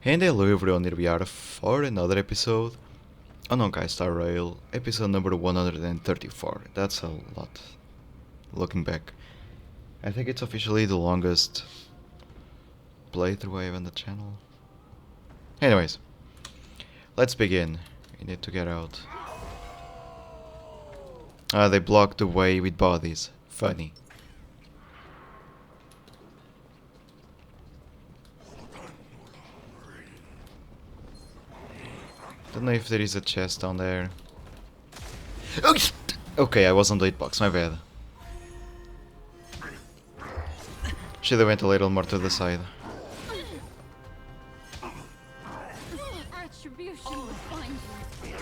And hello everyone, here we are for another episode on Honkai Star Rail, episode number 134. That's a lot. Looking back, I think it's officially the longest playthrough I have on the channel. Anyways, let's begin. We need to get out. Ah, they blocked the way with bodies. Funny. Don't know if there is a chest down there. Oh, okay, I was on the hitbox, my bad. Should have went a little more to the side. Attribution will find you.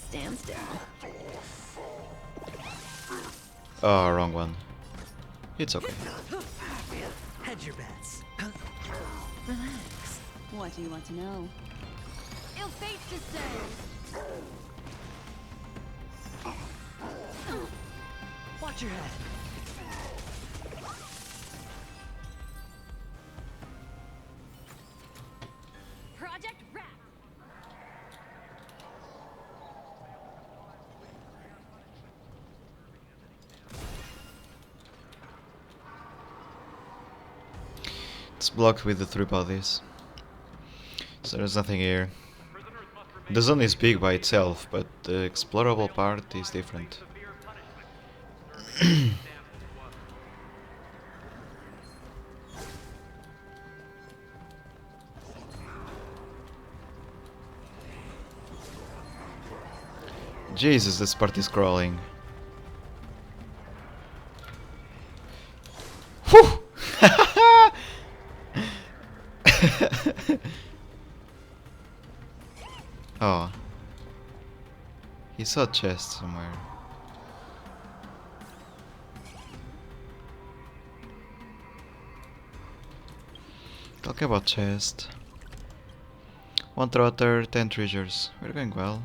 Stand still. Oh, wrong one. It's okay. Hedge your bets. Relax. What do you want to know? Ill fate to say. Watch your head. Project Rat. It's blocked with the three bodies. So there's nothing here. The zone is big by itself, but the explorable part is different. Jesus, this part is crawling. Whew! Oh. He saw a chest somewhere. Talk about chest. 1 trotter, 10 treasures. We're going well.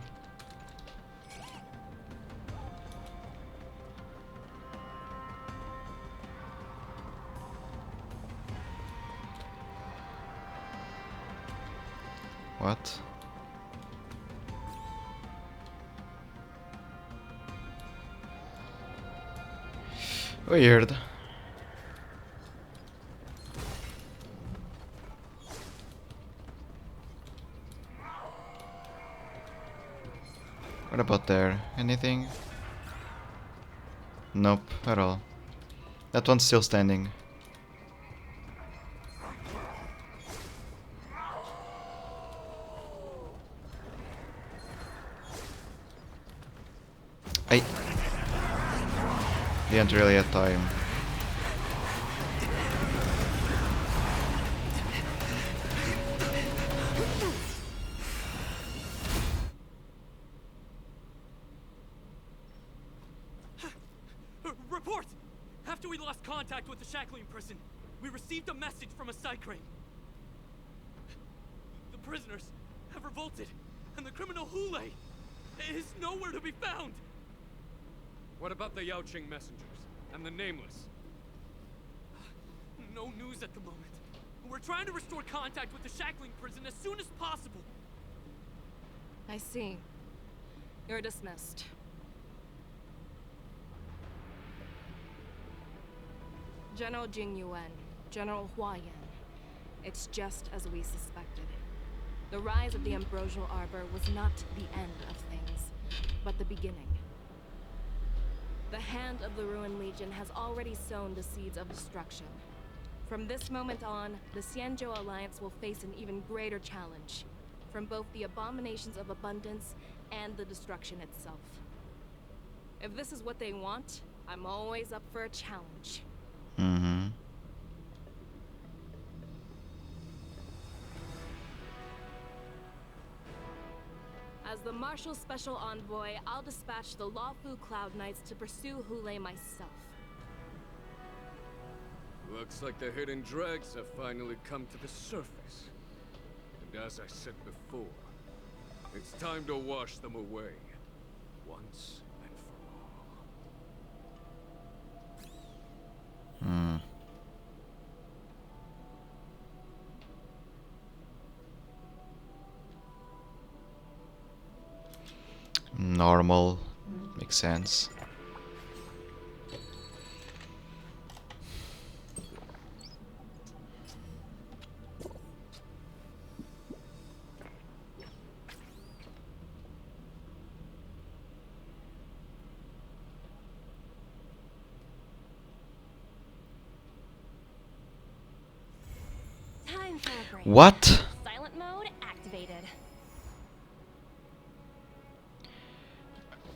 What? Weird. What about there? Anything? Nope, at all. That one's still standing. I didn't really have time. Report! After we lost contact with the shackling prison, we received a message from a cycrane. The prisoners have revolted, and the criminal Hule is nowhere to be found! What about the Yaoqing messengers and the Nameless? No news at the moment. We're trying to restore contact with the shackling prison as soon as possible. I see. You're dismissed. General Jing Yuan, General Hua Yan. It's just as we suspected. The rise of the Ambrosial Arbor was not the end of things, but the beginning. The hand of the Ruin Legion has already sown the seeds of destruction. From this moment on, the Xianzhou Alliance will face an even greater challenge, from both the abominations of abundance and the destruction itself. If this is what they want, I'm always up for a challenge. Mm-hmm. As the Marshal Special Envoy, I'll dispatch the Lawfu Cloud Knights to pursue Hule myself. Looks like the hidden dregs have finally come to the surface. And as I said before, it's time to wash them away. Once and for all. normal. Makes sense. Time for a break. What? Silent mode activated.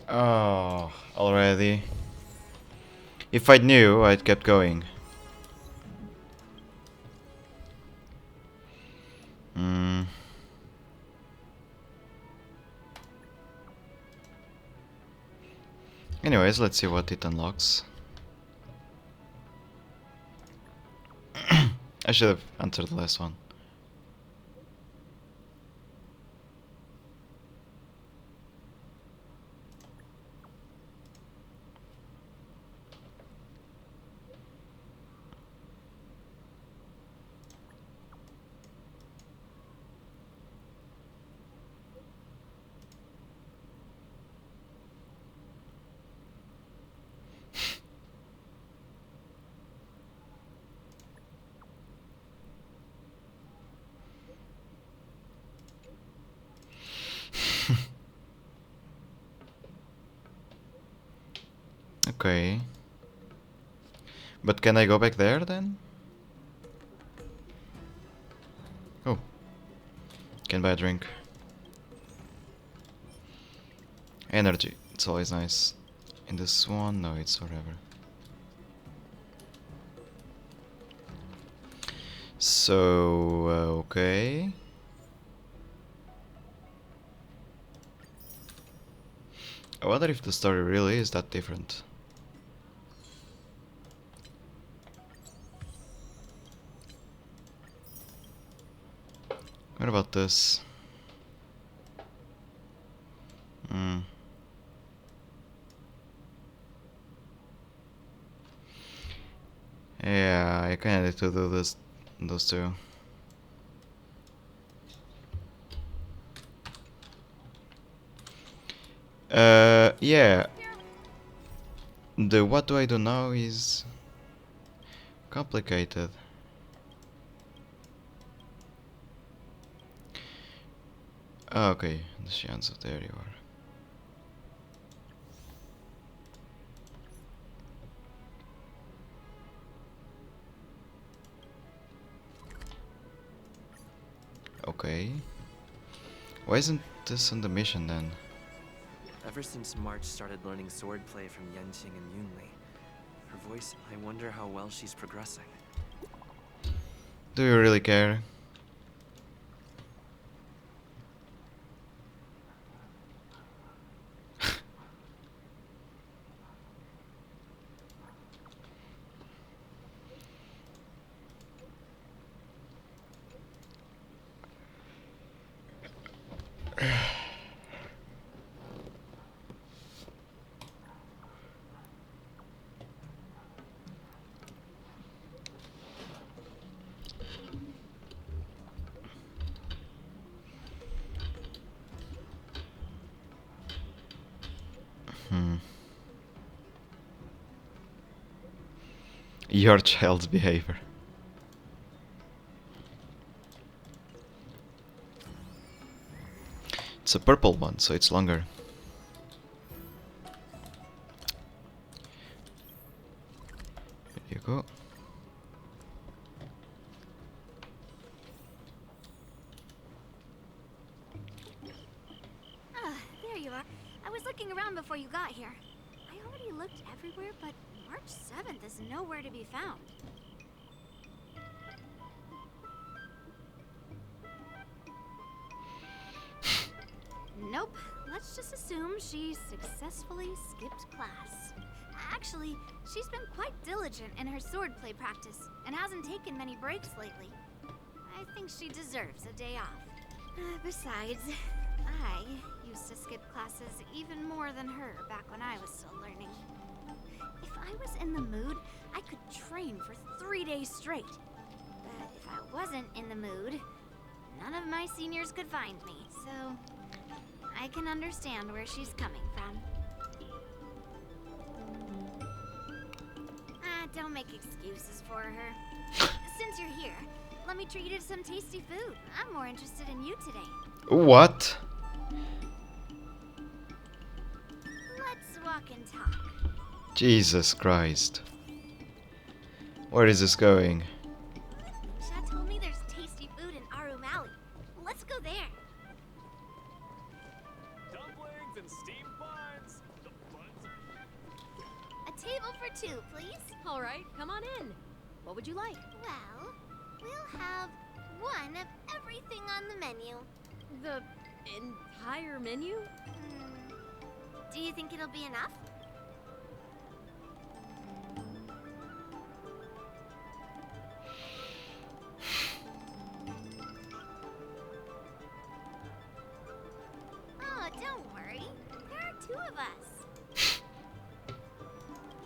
Oh, already. If I knew, I'd kept going. Hmm. Anyways, let's see what it unlocks. I should have answered the last one. Okay. But can I go back there then? Oh. Can buy a drink. Energy. It's always nice. In this one? No, it's forever. So, okay. I wonder if the story really is that different. What about this? Hmm. Yeah, I kinda need to do those two. Yeah. The what do I do now is complicated. Oh, okay, the Shianzo, there you are. Okay. Why isn't this on the mission then? Ever since March started learning swordplay from Yenqing and Yunli, her voice, I wonder how well she's progressing. Do you really care? Hmm. Your child's behavior. It's a purple one, so it's longer. There you go. Ah, there you are. I was looking around before you got here. I already looked everywhere, but March 7th is nowhere to be found. Nope. Let's just assume she successfully skipped class. Actually, she's been quite diligent in her swordplay practice and hasn't taken many breaks lately. I think she deserves a day off. Besides, I used to skip classes even more than her back when I was still learning. If I was in the mood, I could train for 3 days straight. But if I wasn't in the mood, none of my seniors could find me, so I can understand where she's coming from. Don't make excuses for her. Since you're here, let me treat you to some tasty food. I'm more interested in you today. What? Let's walk and talk. Jesus Christ. Where is this going? Shad told me there's tasty food in Arum Alley. Let's go there. Dumplings and steamed buns. The buns are... A table for two, please. All right, come on in. What would you like? Well, we'll have one of everything on the menu. The entire menu? Do you think it'll be enough? Oh, don't worry. There are two of us.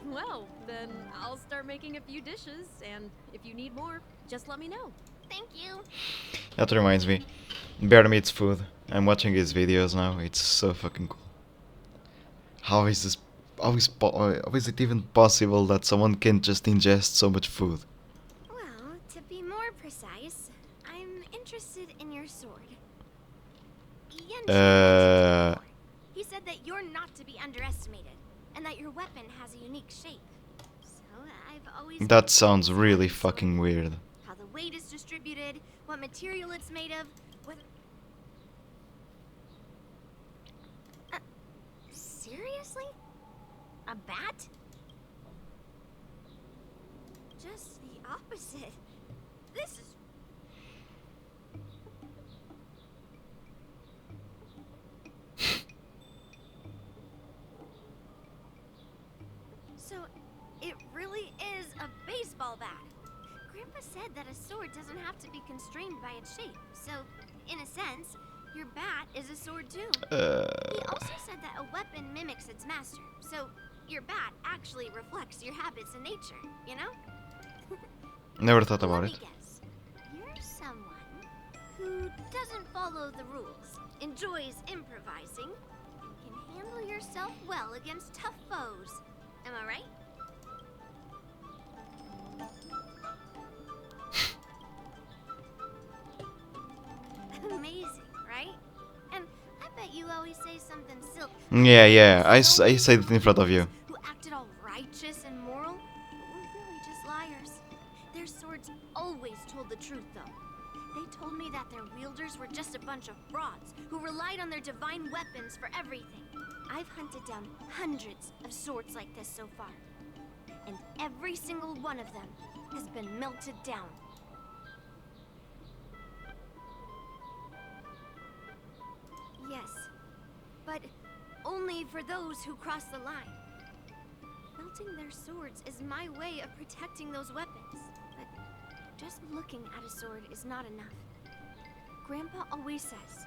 Well, then I'll start making a few dishes, and if you need more, just let me know. Thank you. That reminds me. Bear meats food. I'm watching his videos now. It's so fucking cool. How is this? How is it even possible that someone can just ingest so much food? Well, to be more precise, I'm interested in your sword. He said that you're not to be underestimated, and that your weapon has a unique shape. So I've always... That sounds really fucking weird. How the weight is distributed, what material it's made of, what... Seriously? A bat? Just the opposite. This is... So, it really is a baseball bat. Grandpa said that a sword doesn't have to be constrained by its shape. So, in a sense, your bat is a sword too. He also said that a weapon mimics its master. So, your bat actually reflects your habits and nature, you know? Never thought about Let it. me guess. You're someone who doesn't follow the rules, enjoys improvising, and can handle yourself well against tough foes. Am I right? Amazing, right? And I bet you always say something silly. Yeah. I said it in front of you. Who acted all righteous and moral, but were really just liars. Their swords always told the truth, though. They told me that their wielders were just a bunch of frauds who relied on their divine weapons for everything. I've hunted down hundreds of swords like this so far, and every single one of them has been melted down. Yes, but only for those who cross the line. Melting their swords is my way of protecting those weapons, but just looking at a sword is not enough. Grandpa always says,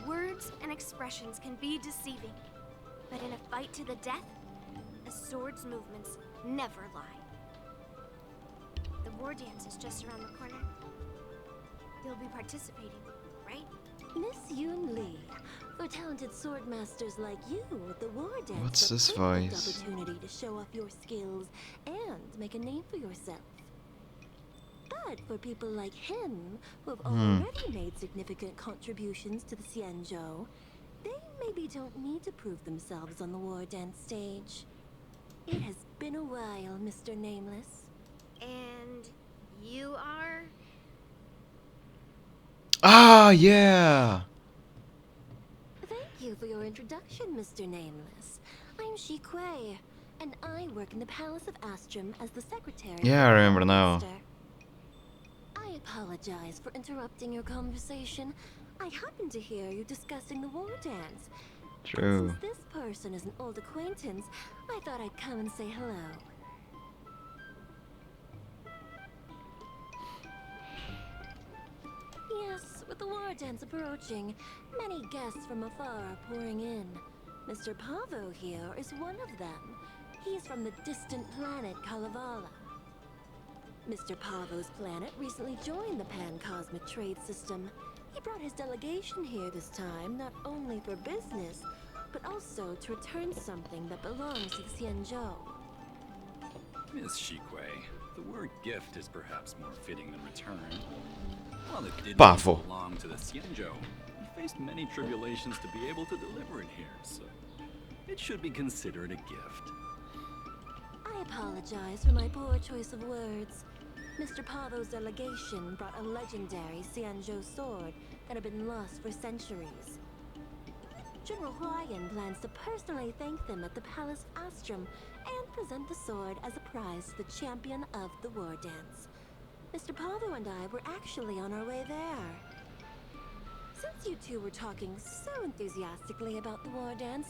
words and expressions can be deceiving, but in a fight to the death, a sword's movements never lie. The war dance is just around the corner. You'll be participating, right? Miss Yun Li, for talented sword masters like you, the war dance What's is a this perfect voice? opportunity to show off your skills and make a name for yourself. But for people like him, who have already made significant contributions to the Xianzhou, they maybe don't need to prove themselves on the war dance stage. It has been a while, Mr. Nameless. And you are? Ah, yeah. Thank you for your introduction, Mr. Nameless. I'm Shi Kuei, and I work in the Palace of Astrum as the secretary. Yeah, I of the remember now. Master. I apologize for interrupting your conversation. I happened to hear you discussing the war dance. True. Since this person is an old acquaintance, I thought I'd come and say hello. Yes, with the war dance approaching, many guests from afar are pouring in. Mr. Pavo here is one of them. He's from the distant planet Kalevala. Mr. Pavo's planet recently joined the Pan-Cosmic Trade System. He brought his delegation here this time, not only for business, but also to return something that belongs to the Xianzhou. Miss Shikui, the word gift is perhaps more fitting than return. While it didn't Pavo. belong to the Xianzhou, we faced many tribulations to be able to deliver it here, so it should be considered a gift. I apologize for my poor choice of words. Mr. Pavo's delegation brought a legendary Xianzhou sword that had been lost for centuries. General Huayan plans to personally thank them at the Palace Astrum and present the sword as a prize to the champion of the war dance. Mr. Pavo and I were actually on our way there. Since you two were talking so enthusiastically about the war dance,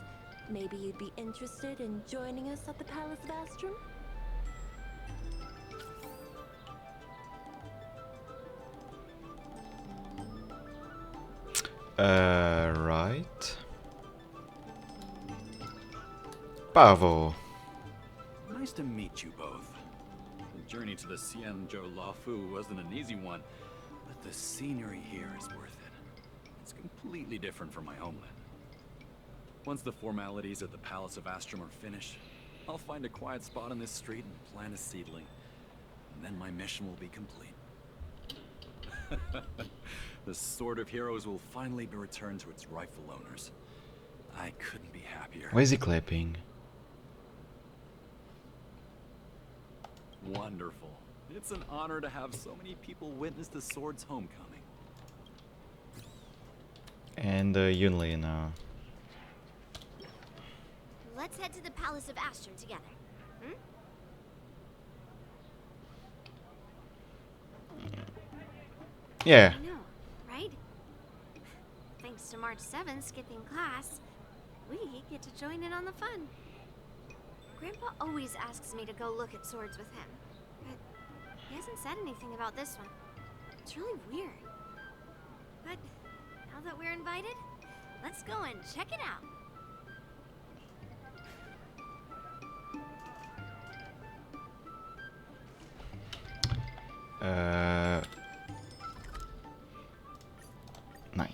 maybe you'd be interested in joining us at the Palace of Astrum? Right. Pavo. Nice to meet you both. The journey to the Xianzhou Lafu wasn't an easy one, but the scenery here is worth it. It's completely different from my homeland. Once the formalities at the Palace of Astrum are finished, I'll find a quiet spot on this street and plant a seedling. And then my mission will be complete. The Sword of Heroes will finally be returned to its rightful owners. I couldn't be happier. Why is he clapping? Wonderful. It's an honor to have so many people witness the sword's homecoming. And Yunli now. Let's head to the Palace of Astrum together. Hmm? Yeah. I know, right? Thanks to March 7th skipping class, we get to join in on the fun. Grandpa always asks me to go look at swords with him, but he hasn't said anything about this one. It's really weird. But now that we're invited, let's go and check it out. Nice.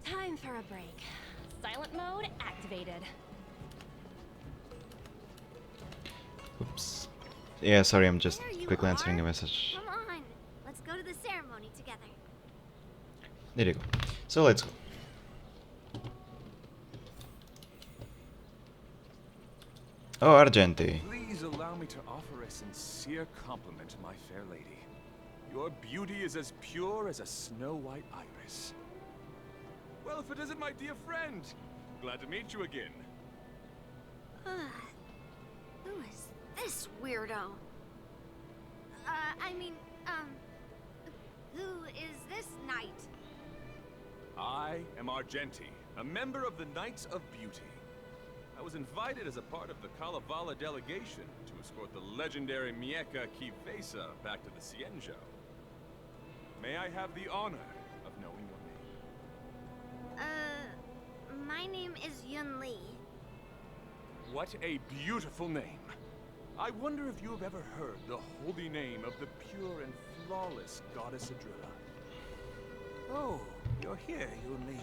Time for a break. Silent mode activated. Oops. Yeah, sorry, I'm just There you quickly answering are. a message. Come on, let's go to the ceremony together. There you go. So let's go. Oh, Argenti. Please allow me to offer a sincere compliment to my fair lady. Your beauty is as pure as a snow-white iris. Well, if it isn't my dear friend, glad to meet you again. Who is this weirdo? Who is this knight? I am Argenti, a member of the Knights of Beauty. I was invited as a part of the Kalevala delegation to escort the legendary Mieka Kifesa back to the Xianzhou. May I have the honor of knowing your name? My name is Yun Li. What a beautiful name. I wonder if you have ever heard the holy name of the pure and flawless goddess Adrilla. Oh, you're here, Yun Li.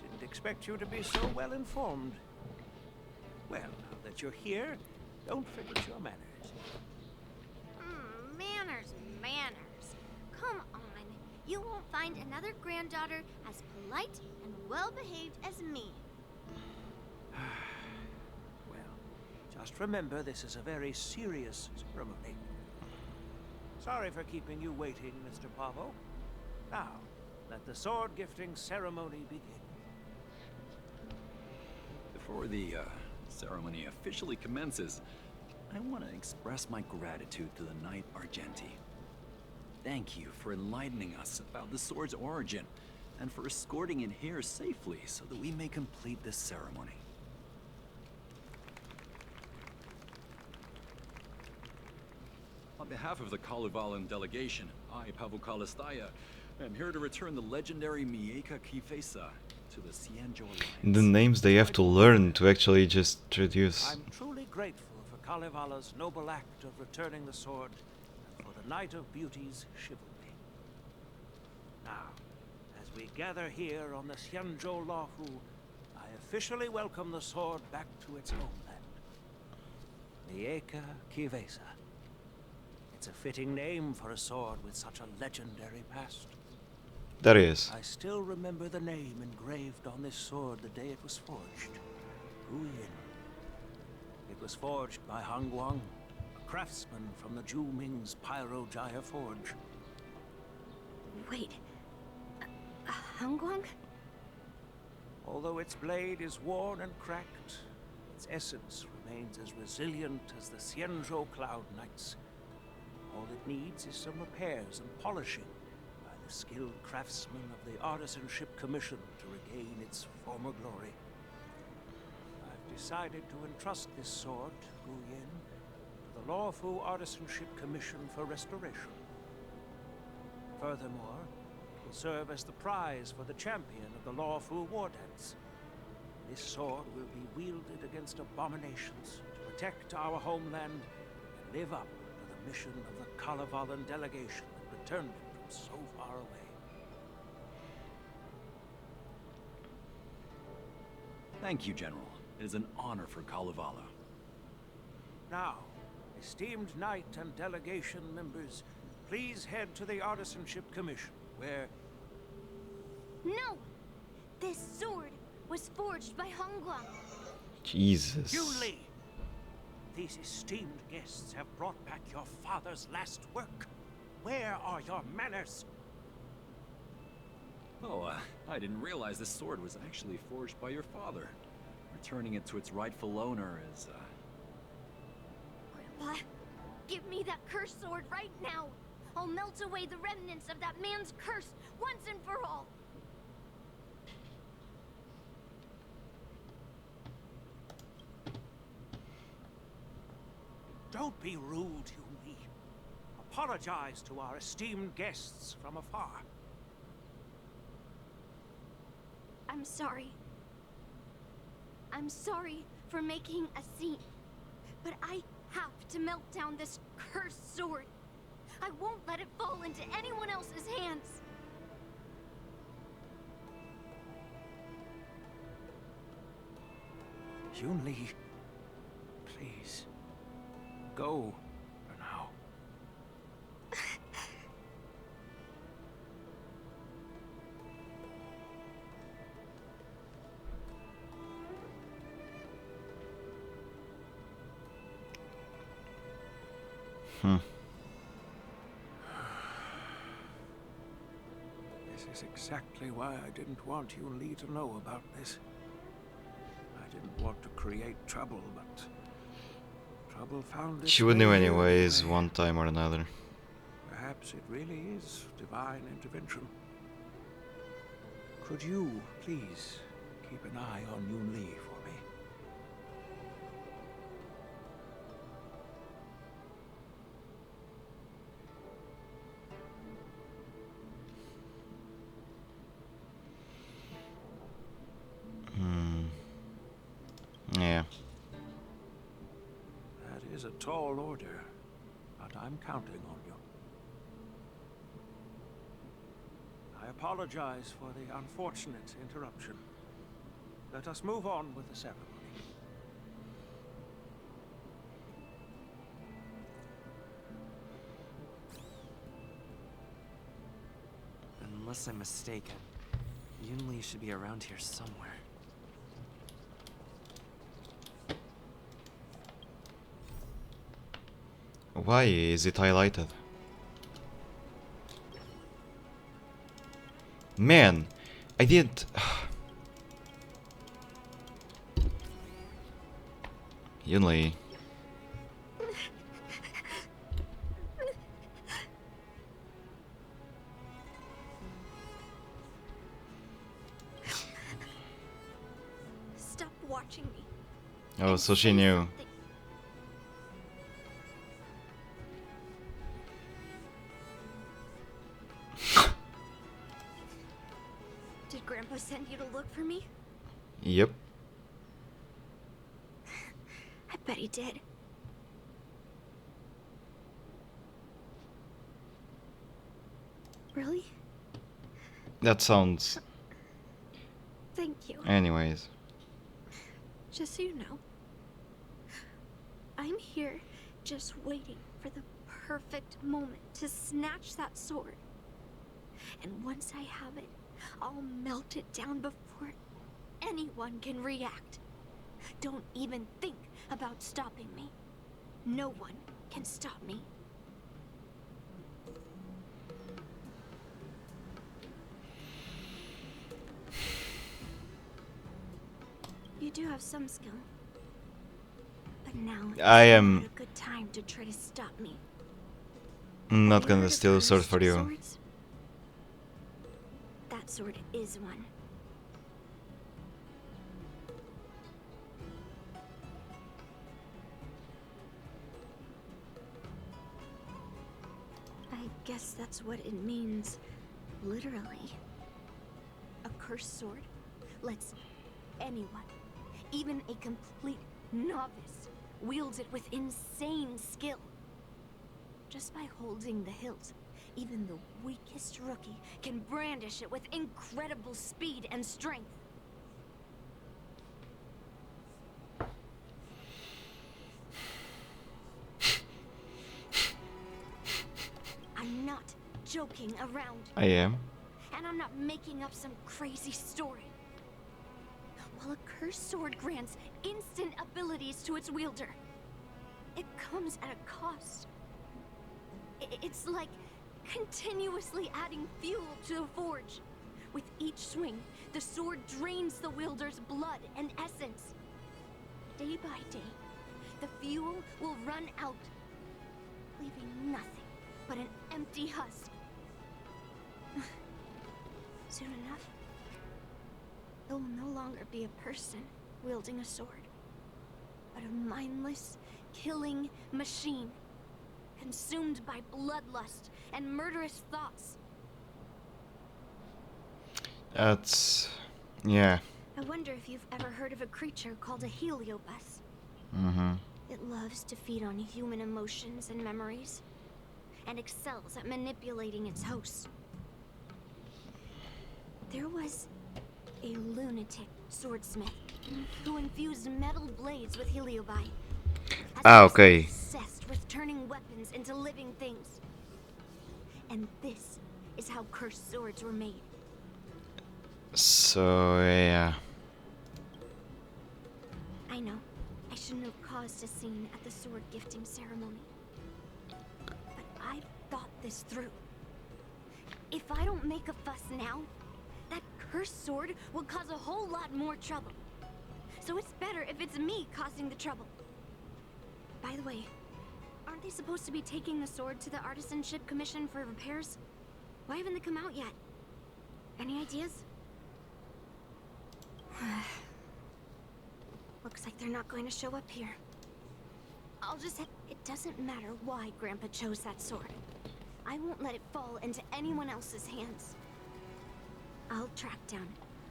Didn't expect you to be so well informed. Well, now that you're here, don't forget your manners. Manners. Come on. You won't find another granddaughter as polite and well-behaved as me. Well, just remember this is a very serious ceremony. Sorry for keeping you waiting, Mr. Pavo. Now, let the sword gifting ceremony begin. Before the ceremony officially commences, I want to express my gratitude to the Knight Argenti. Thank you for enlightening us about the sword's origin, and for escorting it here safely so that we may complete this ceremony. On behalf of the Kalevalan delegation, I, Pavel Kalistaya, am here to return the legendary Mieka Kifesa to the Xianzhou Alliance. The names they have to learn to actually just traduce. I'm truly grateful for Kalevala's noble act of returning the sword the Knight of Beauty's chivalry. Now, as we gather here on the Xianzhou Laofu, I officially welcome the sword back to its homeland. Mieka Kivesa. It's a fitting name for a sword with such a legendary past. That is. I still remember the name engraved on this sword the day it was forged. Gu Yin. It was forged by Han Guang, a craftsman from the Zhu Ming's Pyrojaya Forge. Wait. Hongguang? Although its blade is worn and cracked, its essence remains as resilient as the Xianzhou Cloud Knights. All it needs is some repairs and polishing by the skilled craftsmen of the Artisanship Commission to regain its former glory. I've decided to entrust this sword, Gu Yin, to the Laofu Artisanship Commission for restoration. Furthermore, it will serve as the prize for the champion of the Laofu War Dance. This sword will be wielded against abominations to protect our homeland and live up to the mission of the Kalevalan delegation that returned it from so far away. Thank you, General. It is an honor for Kalevala. Now, esteemed knight and delegation members, please head to the Artisanship Commission, where... No! This sword was forged by Hongguang. Jesus. Yun Li! These esteemed guests have brought back your father's last work. Where are your manners? Oh, I didn't realize this sword was actually forged by your father. Returning it to its rightful owner is, Grandpa, give me that cursed sword right now. I'll melt away the remnants of that man's curse once and for all. Don't be rude, Yun Li. Apologize to our esteemed guests from afar. I'm sorry. I'm sorry for making a scene. But I have to melt down this cursed sword. I won't let it fall into anyone else's hands. Yun Li, please, go for now. This is exactly why I didn't want Yun Li to know about this. I didn't want to create trouble, but trouble found its She would know way here anyways, anyway. one time or another. Perhaps it really is divine intervention. Could you, please, keep an eye on Yun Li for me? Yeah. That is a tall order, but I'm counting on you. I apologize for the unfortunate interruption. Let us move on with the ceremony. Unless I'm mistaken, Yun Li should be around here somewhere. Why is it highlighted? Man, I didn't... Yun Li. Stop watching me. Oh, so she knew. Did Grandpa send you to look for me? Yep. I bet he did. Really? That sounds... Thank you. Anyways. Just so you know, I'm here just waiting for the perfect moment to snatch that sword. And once I have it, I'll melt it down before anyone can react. Don't even think about stopping me. No one can stop me. You do have some skill. But now I is am not a good time to try to stop me. not Have you gonna heard of steal a sword for cursed you. swords? That sword is one. I guess that's what it means, literally. A cursed sword lets anyone, even a complete novice, wield it with insane skill. Just by holding the hilt, even the weakest rookie can brandish it with incredible speed and strength. I'm not joking around. I am. And I'm not making up some crazy story. While a cursed sword grants instant abilities to its wielder, it comes at a cost. It's like continuously adding fuel to the forge. With each swing, the sword drains the wielder's blood and essence. Day by day, the fuel will run out, leaving nothing but an empty husk. Soon enough, it will no longer be a person wielding a sword, but a mindless, killing machine, consumed by bloodlust and murderous thoughts. That's... yeah. I wonder if you've ever heard of a creature called a heliobus. Mm-hmm. It loves to feed on human emotions and memories, and excels at manipulating its hosts. There was a lunatic swordsmith who infused metal blades with heliobi. Okay. Obsessed with turning weapons into living things. And this is how cursed swords were made. So, yeah. I know, I shouldn't have caused a scene at the sword gifting ceremony. But I've thought this through. If I don't make a fuss now, that cursed sword will cause a whole lot more trouble. So it's better if it's me causing the trouble. By the way, aren't they supposed to be taking the sword to the Artisanship Commission for repairs? Why haven't they come out yet? Any ideas? Looks like they're not going to show up here. I'll just say it doesn't matter why Grandpa chose that sword. I won't let it fall into anyone else's hands. I'll track down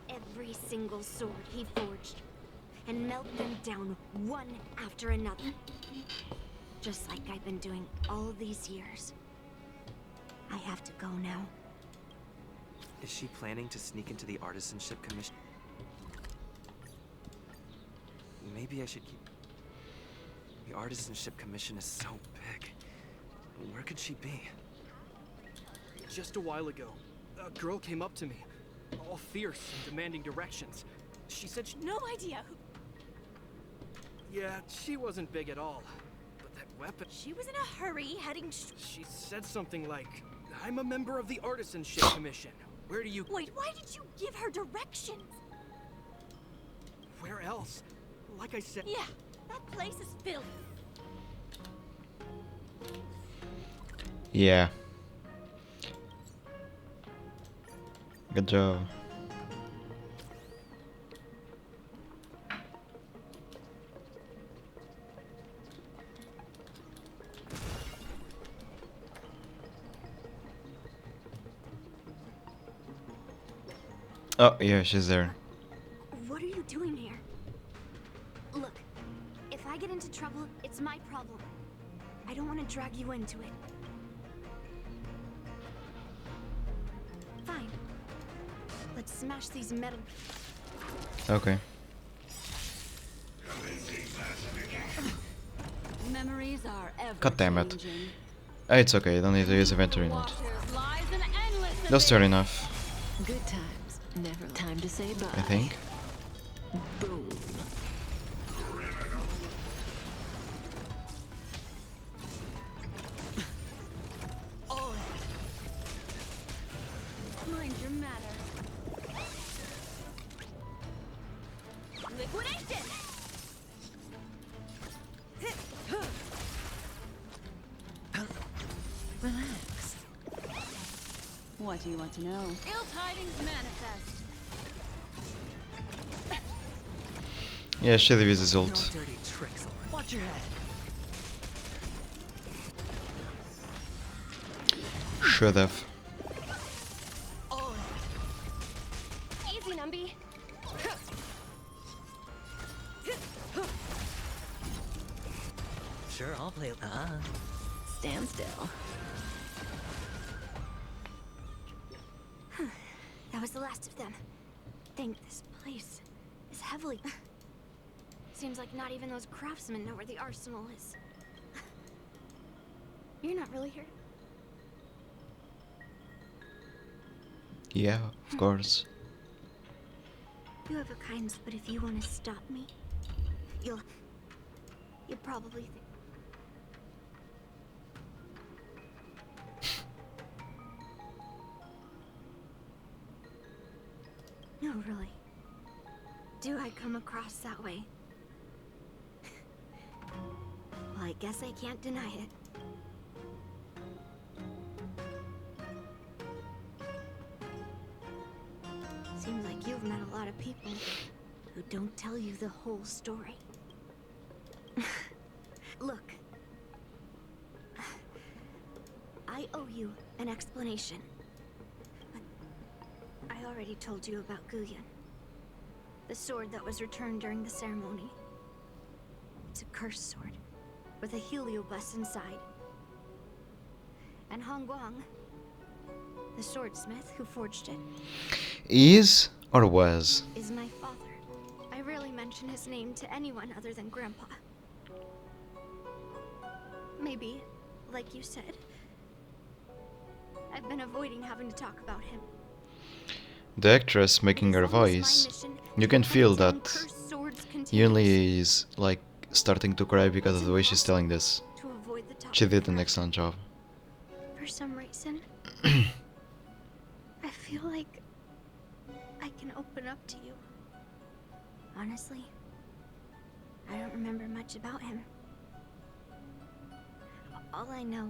every single sword he forged and melt them down one after another. Just like I've been doing all these years. I have to go now. Is she planning to sneak into the Artisanship Commission? Maybe I should keep... The Artisanship Commission is so big. Where could she be? Just a while ago, a girl came up to me, all fierce and demanding directions. She said she... No idea who... Yeah, she wasn't big at all. But that weapon... She was in a hurry, heading... She said something like, I'm a member of the Artisanship Commission. Where do you... Wait, why did you give her directions? Where else? Like I said... Yeah, that place is filled. Yeah. Good job. Oh, yeah, she's there. What are you doing here? Look, if I get into trouble, it's my problem. I don't want to drag you into it. Let's smash these metal. Okay. Memories are ever God damn it. changing. It's okay, I don't need to use inventory mode. Plowshares lies an endless That's fair abyss. enough, Good times. Never time to say bye. I think. Boom. Mind your matter. Liquidation! Relax. What do you want to know? Ill tidings manifest. Yeah, should have used his No ult. dirty tricks. Watch your head. Should have. Easy, Numby. Sure, I'll play. Stand still. That was the last of them. Think this place is heavily. Seems like not even those craftsmen know where the arsenal is. You're not really here. Yeah, of course. You have a kind, but if you want to stop me, you'll probably think. No, really. Do I come across that way? Well, I guess I can't deny it. Seems like you've met a lot of people who don't tell you the whole story. Look. I owe you an explanation. But I already told you about Guyan. The sword that was returned during the ceremony. It's a cursed sword, with a heliobus inside. And Hongguang, the swordsmith who forged it, Is or was? is my father. I rarely mention his name to anyone other than Grandpa. Maybe, like you said, I've been avoiding having to talk about him. The actress making her voice, you can feel that Yunli is like starting to cry because of the way she's telling this. To avoid the topic She did of an that. excellent job. For some reason, I feel like I can open up to you. Honestly, I don't remember much about him. All I know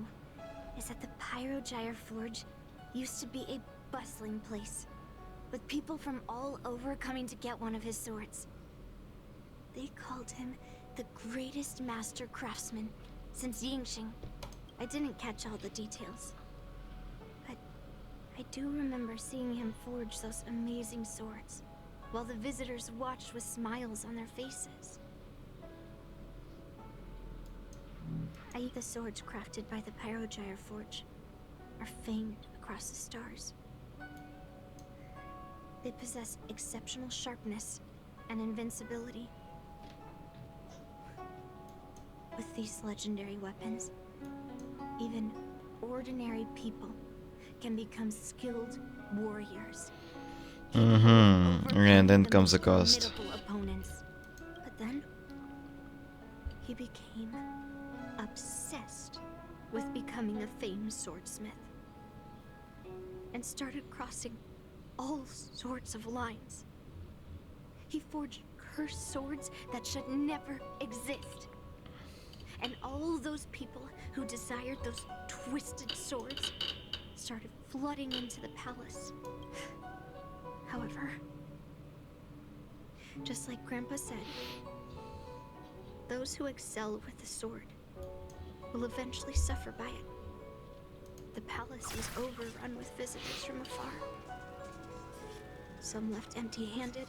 is that the Pyrogyre Forge used to be a bustling place, with people from all over coming to get one of his swords. They called him the greatest master craftsman since Yingxing. I didn't catch all the details, but I do remember seeing him forge those amazing swords, while the visitors watched with smiles on their faces. The swords crafted by the Pyrogyre Forge are famed across the stars. They possess exceptional sharpness and invincibility. With these legendary weapons, even ordinary people can become skilled warriors. And then comes the cost. Formidable opponents. But then, he became obsessed with becoming a famed swordsmith. And started crossing all sorts of lines. He forged cursed swords that should never exist. And all those people who desired those twisted swords started flooding into the palace. However, just like Grandpa said, those who excel with the sword will eventually suffer by it. The palace was overrun with visitors from afar. Some left empty-handed.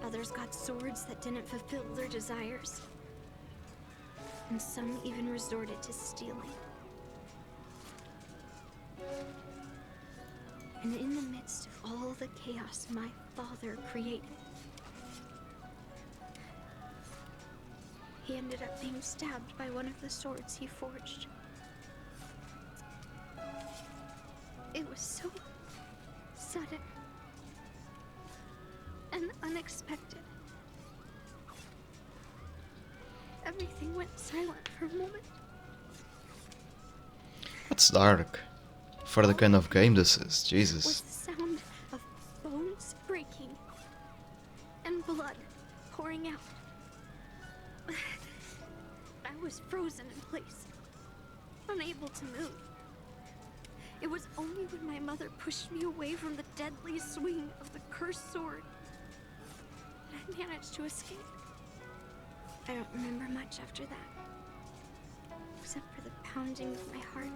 Others got swords that didn't fulfill their desires. And some even resorted to stealing. And in the midst of all the chaos my father created, he ended up being stabbed by one of the swords he forged. It was so sudden and unexpected. Everything went silent for a moment. That's dark. For the kind of game this is, Was Jesus. the sound of bones breaking and blood pouring out. I was frozen in place, unable to move. It was only when my mother pushed me away from the deadly swing of the cursed sword that I managed to escape. I don't remember much after that, except for the pounding of my heart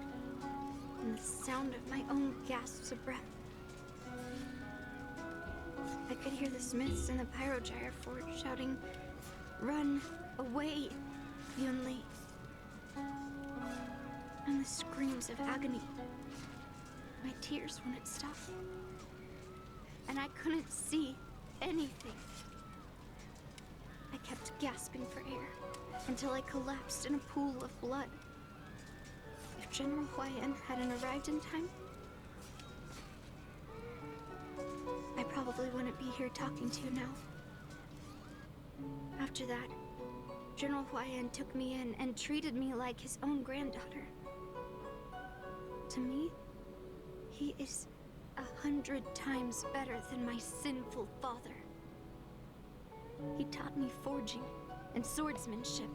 and the sound of my own gasps of breath. I could hear the smiths in the Pyrogyre forge shouting, "Run away, Yunli!" And the screams of agony. My tears wouldn't stop. And I couldn't see anything. I kept gasping for air until I collapsed in a pool of blood. If General Huayan hadn't arrived in time, I probably wouldn't be here talking to you now. After that, General Huayan took me in and treated me like his own granddaughter. To me, he is 100 times better than my sinful father. He taught me forging and swordsmanship.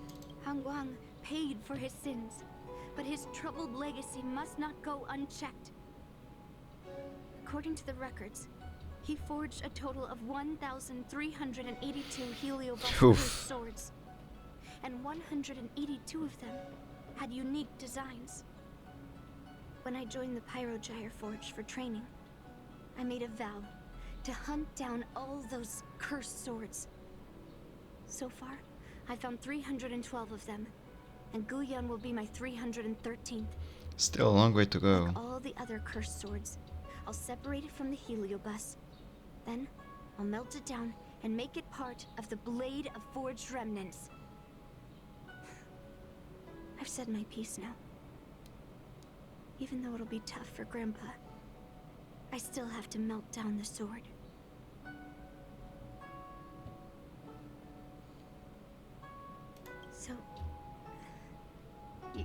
Hangguang paid for his sins, but his troubled legacy must not go unchecked. According to the records, he forged a total of 1,382 heliobus swords, and 182 of them had unique designs. When I joined the Pyrogyre Forge for training, I made a vow to hunt down all those cursed swords. So far, I found 312 of them, and Guyan will be my 313th. Still a long way to go. Like all the other cursed swords, I'll separate it from the heliobus. Then, I'll melt it down and make it part of the Blade of Forged Remnants. I've said my piece now. Even though it'll be tough for Grandpa, I still have to melt down the sword. So,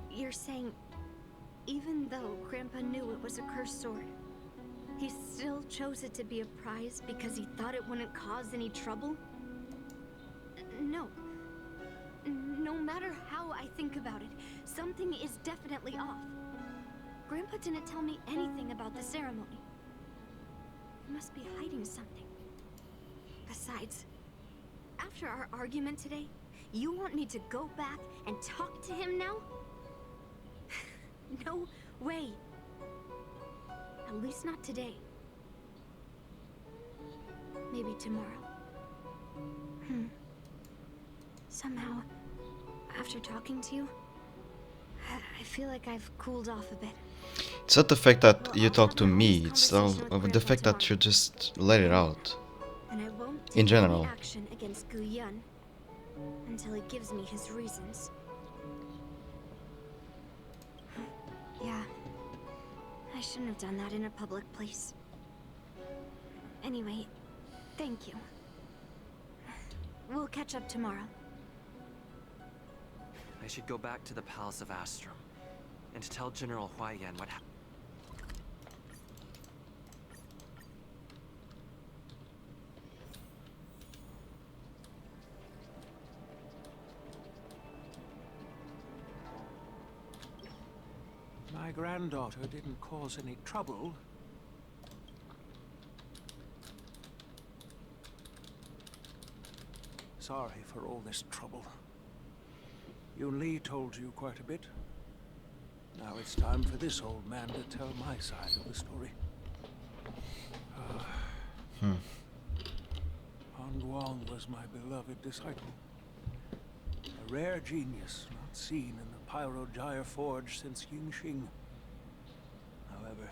you're saying, even though Grandpa knew it was a cursed sword, he still chose it to be a prize because he thought it wouldn't cause any trouble? No. No matter how I think about it, something is definitely off. Grandpa didn't tell me anything about the ceremony. He must be hiding something. Besides, after our argument today, you want me to go back and talk to him now? No way. At least not today. Maybe tomorrow. Somehow, after talking to you, I feel like I've cooled off a bit. It's not the fact that Well, you I'll talk have to my me, honest it's all conversation with the Grandpa fact that tomorrow. you just let it out. And I won't In take general. any action against Guyan until he gives me his reasons. Yeah, I shouldn't have done that in a public place. Anyway, thank you. We'll catch up tomorrow. I should go back to the Palace of Astrum and tell General Huayan what happened. My granddaughter didn't cause any trouble. Sorry for all this trouble. Yunli told you quite a bit. Now it's time for this old man to tell my side of the story. Hangguang was my beloved disciple. A rare genius not seen in the Pyrogyre Forge since Yingxing. However,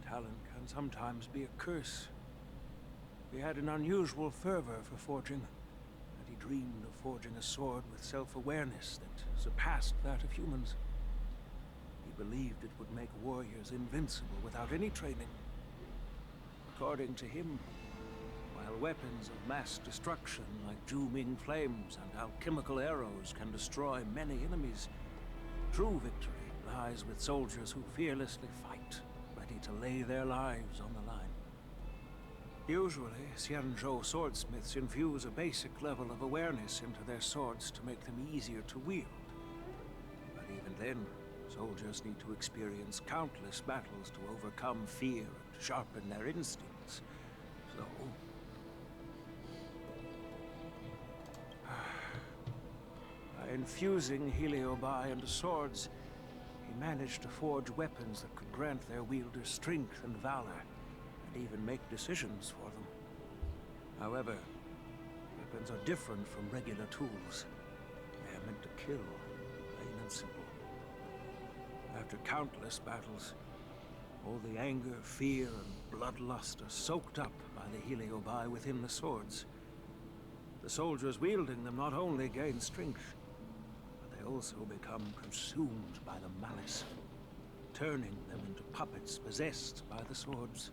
talent can can sometimes be a curse. He had an unusual fervor for forging, and he dreamed of forging a sword with self-awareness that surpassed that of humans. He believed it would make warriors invincible without any training. According to him, while weapons of mass destruction like dooming flames and alchemical arrows can destroy many enemies, true victory lies with soldiers who fearlessly fight, ready to lay their lives on the line. Usually, Xianzhou swordsmiths infuse a basic level of awareness into their swords to make them easier to wield. But even then, soldiers need to experience countless battles to overcome fear and sharpen their instincts. So, by infusing Heliobi into swords, he managed to forge weapons that could grant their wielders strength and valor, and even make decisions for them. However, weapons are different from regular tools. They are meant to kill, plain and simple. After countless battles, all the anger, fear, and bloodlust are soaked up by the Heliobi within the swords. The soldiers wielding them not only gain strength, but they also become consumed by the malice, turning them into puppets possessed by the swords.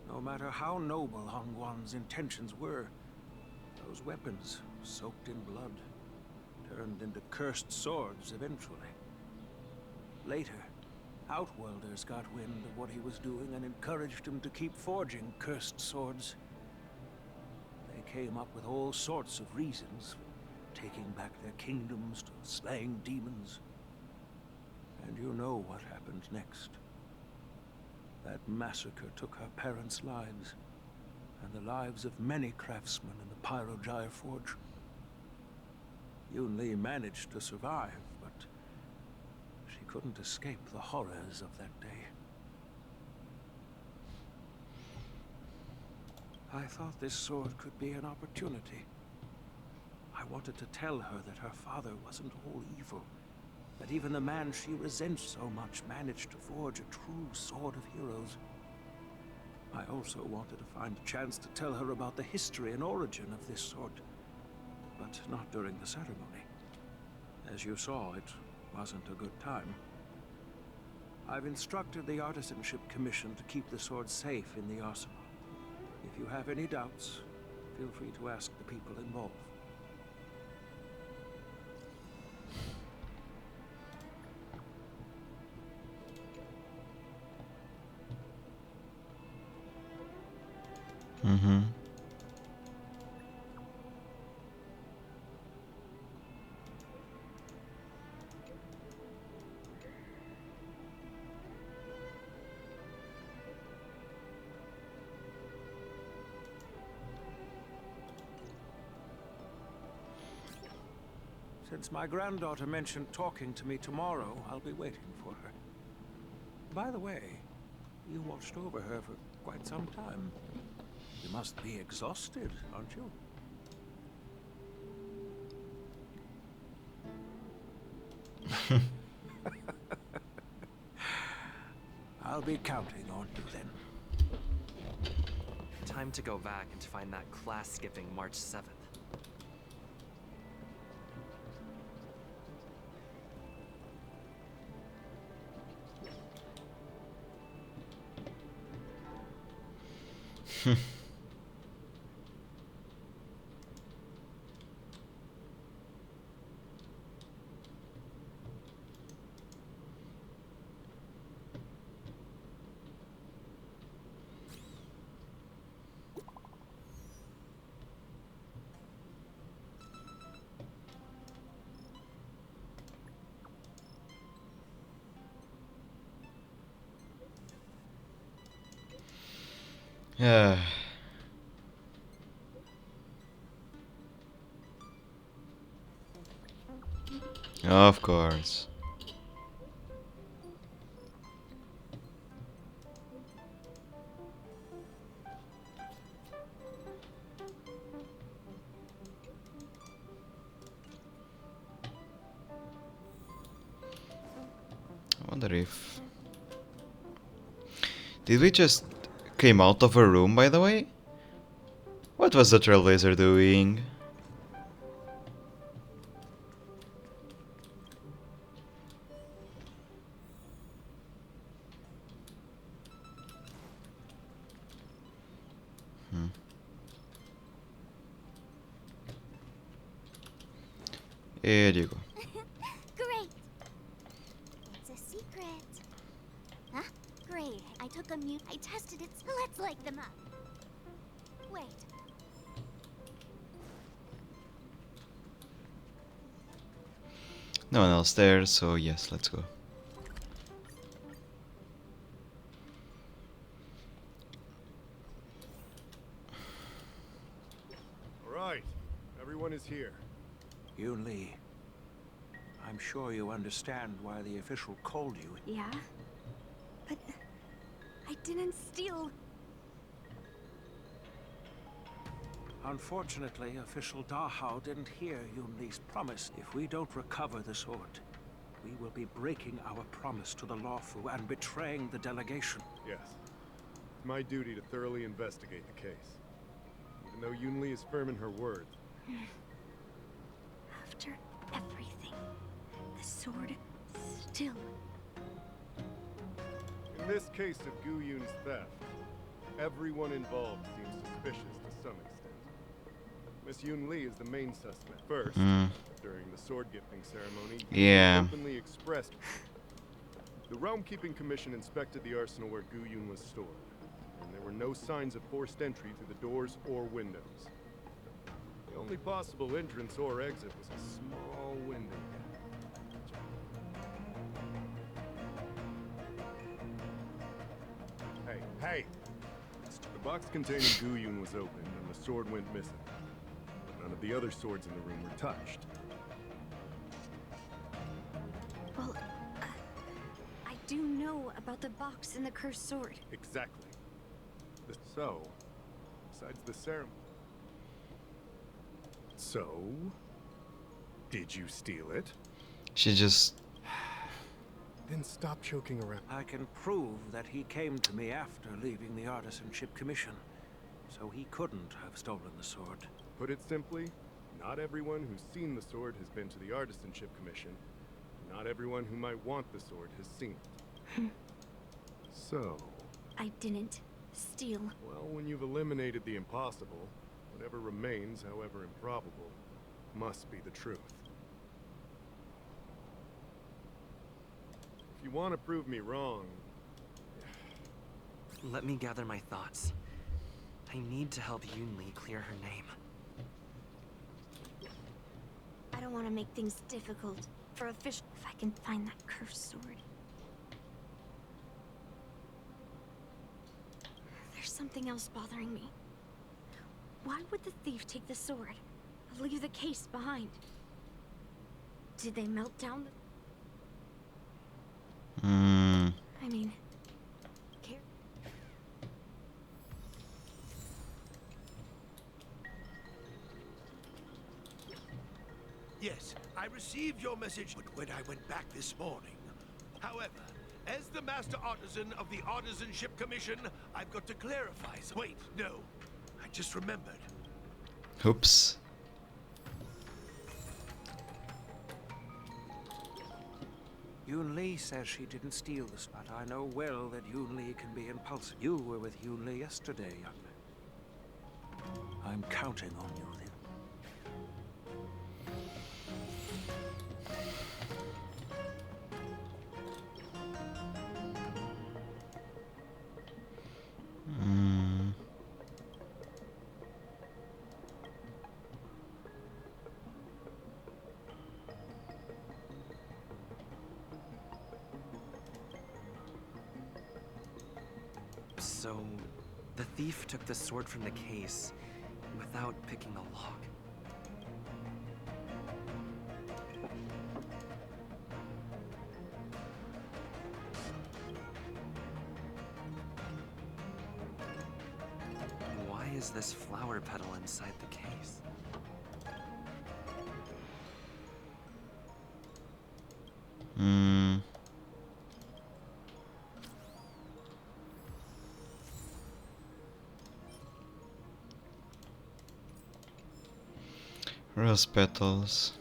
No matter how noble Hongguan's intentions were, those weapons, soaked in blood, turned into cursed swords eventually. Later, Outworlders got wind of what he was doing and encouraged him to keep forging cursed swords. They came up with all sorts of reasons for taking back their kingdoms to slaying demons. And you know what happened next. That massacre took her parents' lives, and the lives of many craftsmen in the Pyrogyre Forge. Yunli managed to survive, but she couldn't escape the horrors of that day. I thought this sword could be an opportunity. I wanted to tell her that her father wasn't all evil, that even the man she resents so much managed to forge a true sword of heroes. I also wanted to find a chance to tell her about the history and origin of this sword, but not during the ceremony. As you saw, it wasn't a good time. I've instructed the Artisanship Commission to keep the sword safe in the arsenal. If you have any doubts, feel free to ask the people involved. Mm-hmm. Since my granddaughter mentioned talking to me tomorrow, I'll be waiting for her. By the way, you watched over her for quite some time. You must be exhausted, aren't you? I'll be counting on you then. Time to go back and find that class-skipping March 7th. Yeah. Of course. I wonder if Did we just came out of a room, by the way? What was the Trailblazer doing? Here you go. Great. It's a secret. Huh? Great. I took a mute. I tested it. Let's light them up. Wait. No one else there, so yes, let's go. All right, everyone is here. Yoon Lee, I'm sure you understand why the official called you. Yeah? But I didn't steal. Unfortunately, official Dahao didn't hear Yoon Lee's promise. If we don't recover the sword, we will be breaking our promise to the Lawfu and betraying the delegation. Yes. It's my duty to thoroughly investigate the case. Even though Yoon Lee is firm in her word. After everything, the sword still. In this case of Gu Yun's theft, everyone involved seems suspicious to some extent. Miss Yoon Lee is the main suspect. First, during the sword gifting ceremony, Yeah. openly expressed. The Realm Keeping Commission inspected the arsenal where Gu Yun was stored, and there were no signs of forced entry through the doors or windows. The only possible entrance or exit was a small window. Hey! The box containing Gu Yun was opened, and the sword went missing. But none of the other swords in the room were touched. Well, I do know about the box and the cursed sword. Exactly. So, besides the ceremony. So, did you steal it? She just... Then stop joking around. I can prove that he came to me after leaving the Artisanship Commission, so he couldn't have stolen the sword. Put it simply, not everyone who's seen the sword has been to the Artisanship Commission. Not everyone who might want the sword has seen it. So... I didn't steal. Well, when you've eliminated the impossible, whatever remains, however improbable, must be the truth. If you want to prove me wrong... Let me gather my thoughts. I need to help Yoon Lee clear her name. I don't want to make things difficult for official. If I can find that cursed sword. There's something else bothering me. Why would the thief take the sword? Leave the case behind? Did they melt down the... I mean... Yes, I received your message when I went back this morning. However, as the Master Artisan of the Artisanship Commission, I've got to clarify Wait, no. I just remembered. Oops. Yoon Lee says she didn't steal this, but I know well that Yoon Lee can be impulsive. You were with Yoon Lee yesterday, young man. I'm counting on you then. So, the thief took the sword from the case without picking the lock. Why is this flower petal inside the case? Rose petals.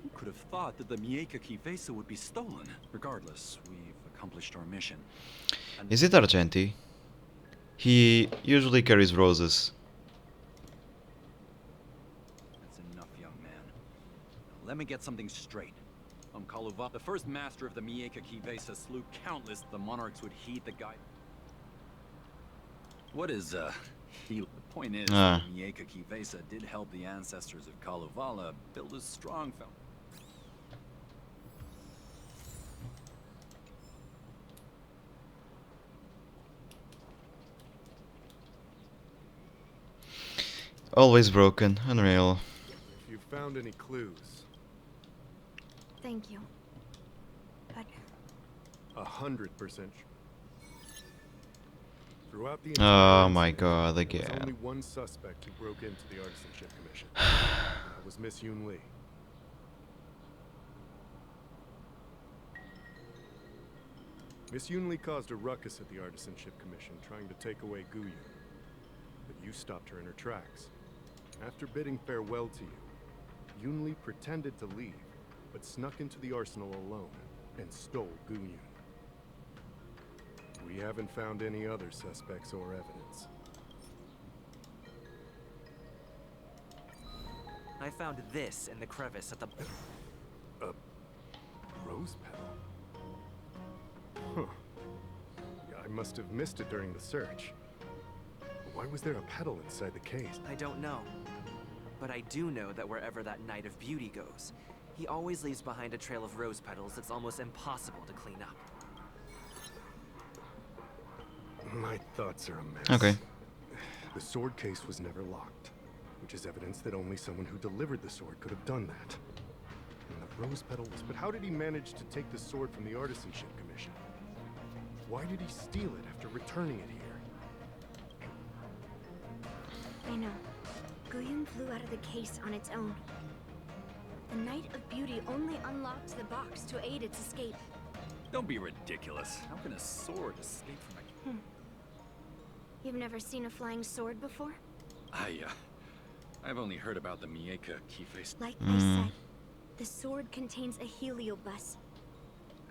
Who could have thought that the Mieka Kivesa would be stolen? Regardless, we've accomplished our mission. And Is it Argenti? He usually carries roses. that's enough, young man. Now, let me get something straight. Kaluva, the first master of the Mieka Kivesa, slew countless. The monarchs would heed the guide. What is, The point is, that Mieka Kivesa did help the ancestors of Kalevala build a strong foundation. Always broken, unreal. If you found any clues. Thank you. But 100%. Throughout the Oh entire my incident, god, there was again. only one suspect who broke into the Artisanship Commission. That was Miss Yoon Lee. Miss Yoon Lee caused a ruckus at the Artisanship Commission, trying to take away Guyun. But you stopped her in her tracks. After bidding farewell to you, Yoon Lee pretended to leave, but snuck into the arsenal alone and stole Guyun. We haven't found any other suspects or evidence. I found this in the crevice at the... A rose petal? Huh. Yeah, I must have missed it during the search. Why was there a petal inside the case? I don't know. But I do know that wherever that Knight of Beauty goes, he always leaves behind a trail of rose petals that's almost impossible to clean up. My thoughts are a mess. Okay. The sword case was never locked, which is evidence that only someone who delivered the sword could have done that. And the rose petal was... But how did he manage to take the sword from the Artisanship Commission? Why did he steal it after returning it here? I know. Guyun flew out of the case on its own. The Knight of Beauty only unlocked the box to aid its escape. Don't be ridiculous. How can a sword escape from a... You've never seen a flying sword before? I've only heard about the Mieka Kivesa. Like I said, the sword contains a heliobus.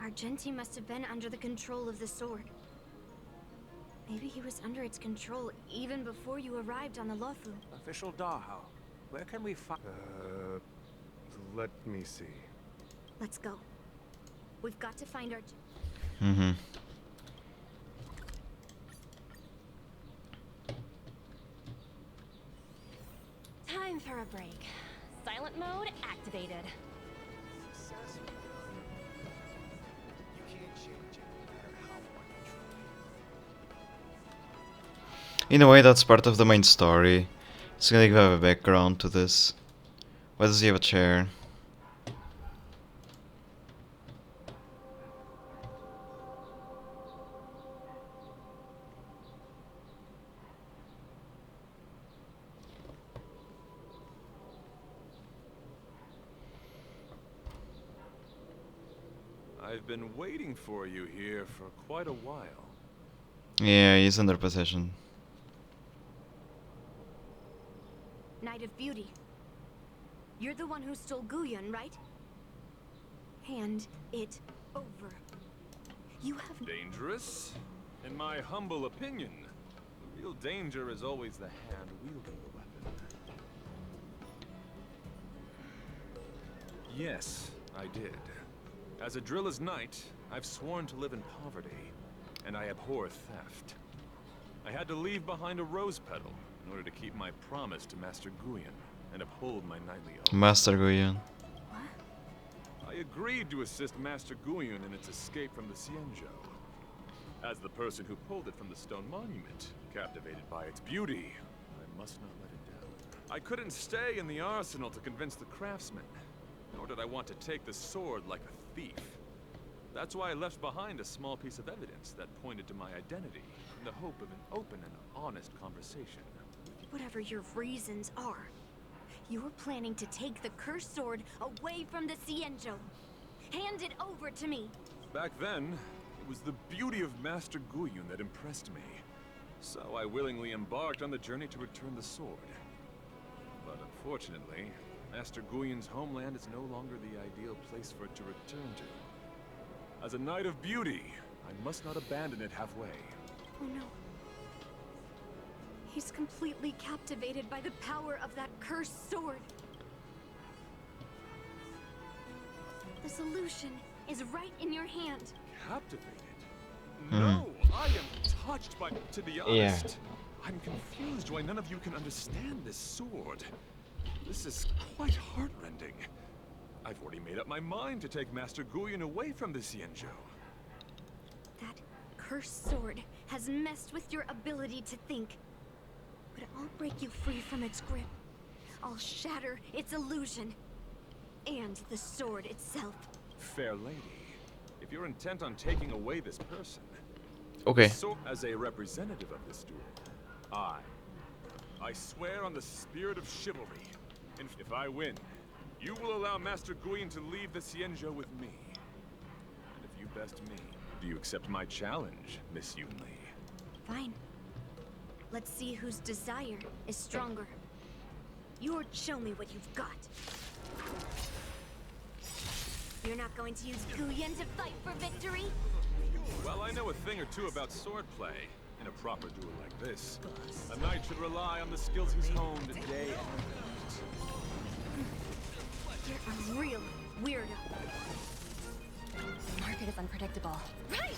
Argenti must have been under the control of the sword. Maybe he was under its control even before you arrived on the Lofu. Official Dahao, where can we find... Let me see. Let's go. We've got to find our... Time for a break. Silent mode activated. In a way, that's part of the main story. It's gonna give a background to this. Why does he have a chair? I've been waiting for you here for quite a while. Yeah, he's under possession. Knight of Beauty. You're the one who stole Guyun, right? Hand it over. You have... Dangerous? In my humble opinion, the real danger is always the hand wielding the weapon. Yes, I did. As a Drilla's knight, I've sworn to live in poverty, and I abhor theft. I had to leave behind a rose petal in order to keep my promise to Master Guyun and uphold my knightly oath. Master Guyun. I agreed to assist Master Guyun in its escape from the Xianzhou. As the person who pulled it from the stone monument, captivated by its beauty, I must not let it down. I couldn't stay in the arsenal to convince the craftsman, nor did I want to take the sword like a thief. That's why I left behind a small piece of evidence that pointed to my identity, in the hope of an open and honest conversation. Whatever your reasons are, you're planning to take the cursed sword away from the Xianzhou. Hand it over to me. Back then, it was the beauty of Master Guyun that impressed me. So I willingly embarked on the journey to return the sword. But unfortunately, Master Guyon's homeland is no longer the ideal place for it to return to. As a Knight of Beauty, I must not abandon it halfway. Oh no. He's completely captivated by the power of that cursed sword. The solution is right in your hand. Captivated? No, I am touched by... To be honest, I'm confused why none of you can understand this sword. This is quite heartrending. I've already made up my mind to take Master Guyon away from the Xianzhou. That cursed sword has messed with your ability to think. But I'll break you free from its grip. I'll shatter its illusion. And the sword itself. Fair lady, if you're intent on taking away this person... Okay. So, as a representative of this duel, I swear on the spirit of chivalry, and if I win, you will allow Master Guyon to leave the Xianzhou with me. And if you best me, do you accept my challenge, Miss Yunli? Fine. Let's see whose desire is stronger. You'd show me what you've got. You're not going to use Guyon to fight for victory? Well, I know a thing or two about swordplay. In a proper duel like this, a knight should rely on the skills he's honed day and night. You're a real weirdo. The market is unpredictable. Right!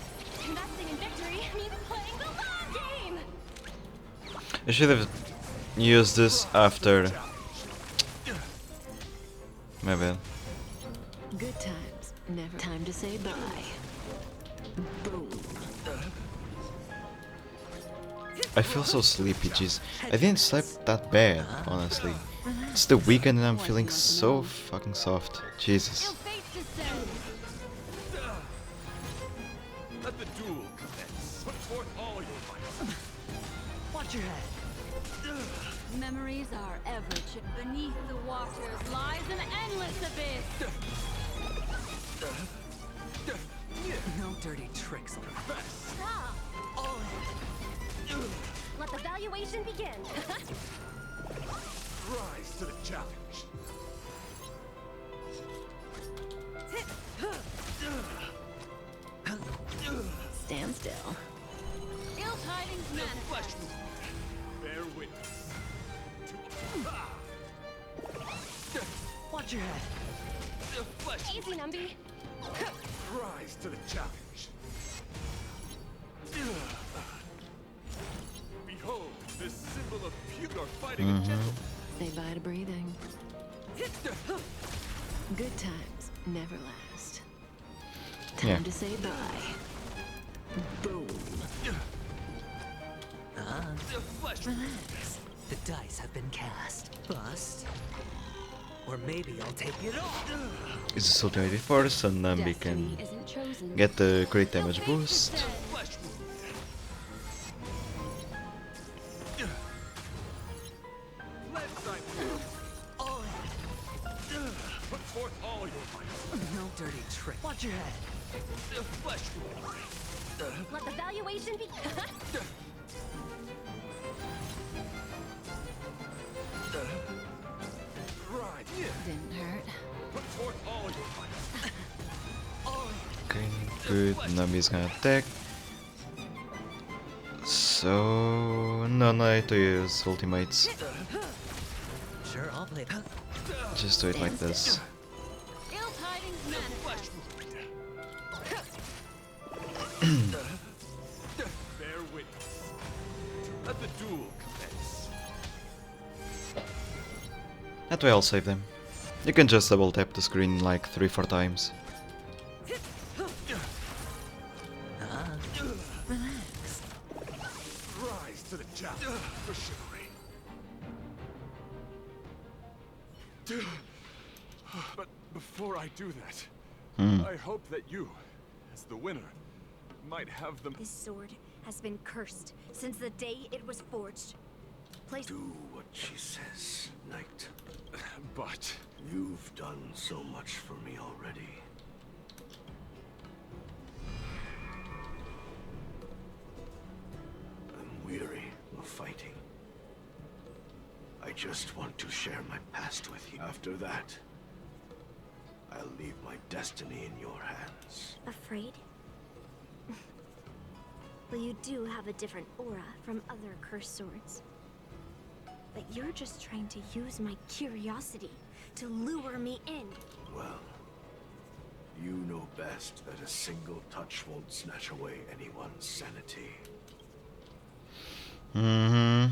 Investing in victory means playing the long game! I should have used this after. My bad. Good times, never time to say bye. Boom. I feel so sleepy, jeez. I didn't sleep that bad, honestly. It's the weekend and I'm feeling so fucking soft. Jesus. Let the duel commence. Put forth all your might. Watch your head. Memories are ever beneath the waters lies an endless abyss. No dirty tricks on her. Stop! Let the valuation begin. Rise to the challenge. Stand still. Ill tidings manifest. Bear witness. Watch your head. Easy, Numby. Rise to the challenge. Behold, this symbol of pure fighting a gentleman. Say bye to breathing. Good times never last. Time to say bye. Boom. Relax. The dice have been cast. Bust. Or maybe I'll take it off. Is this already first and then we can get the crit damage boost. Put forth all your might. No dirty trick. Watch your head. Let the valuation be. Right. Didn't hurt. Put forth all your might. Okay, good. Nami's gonna attack. So no need to use ultimates. Sure, I'll play. Just do it like this. Ill tidings manifest. Bear witness. Let the duel commence. That way I'll save them. You can just double tap the screen like 3-4 times. Relax. Rise to the challenge for chivalry. But before I do that, I hope that you, as the winner, might have them. This sword has been cursed since the day it was forged. Place. Do what she says, Knight. But You've done so much for me already. I'm weary. just want to share my past with you. After that, I'll leave my destiny in your hands. Afraid? Well, you do have a different aura from other cursed swords. But you're just trying to use my curiosity to lure me in. Well, you know best that a single touch won't snatch away anyone's sanity. Mm-hmm.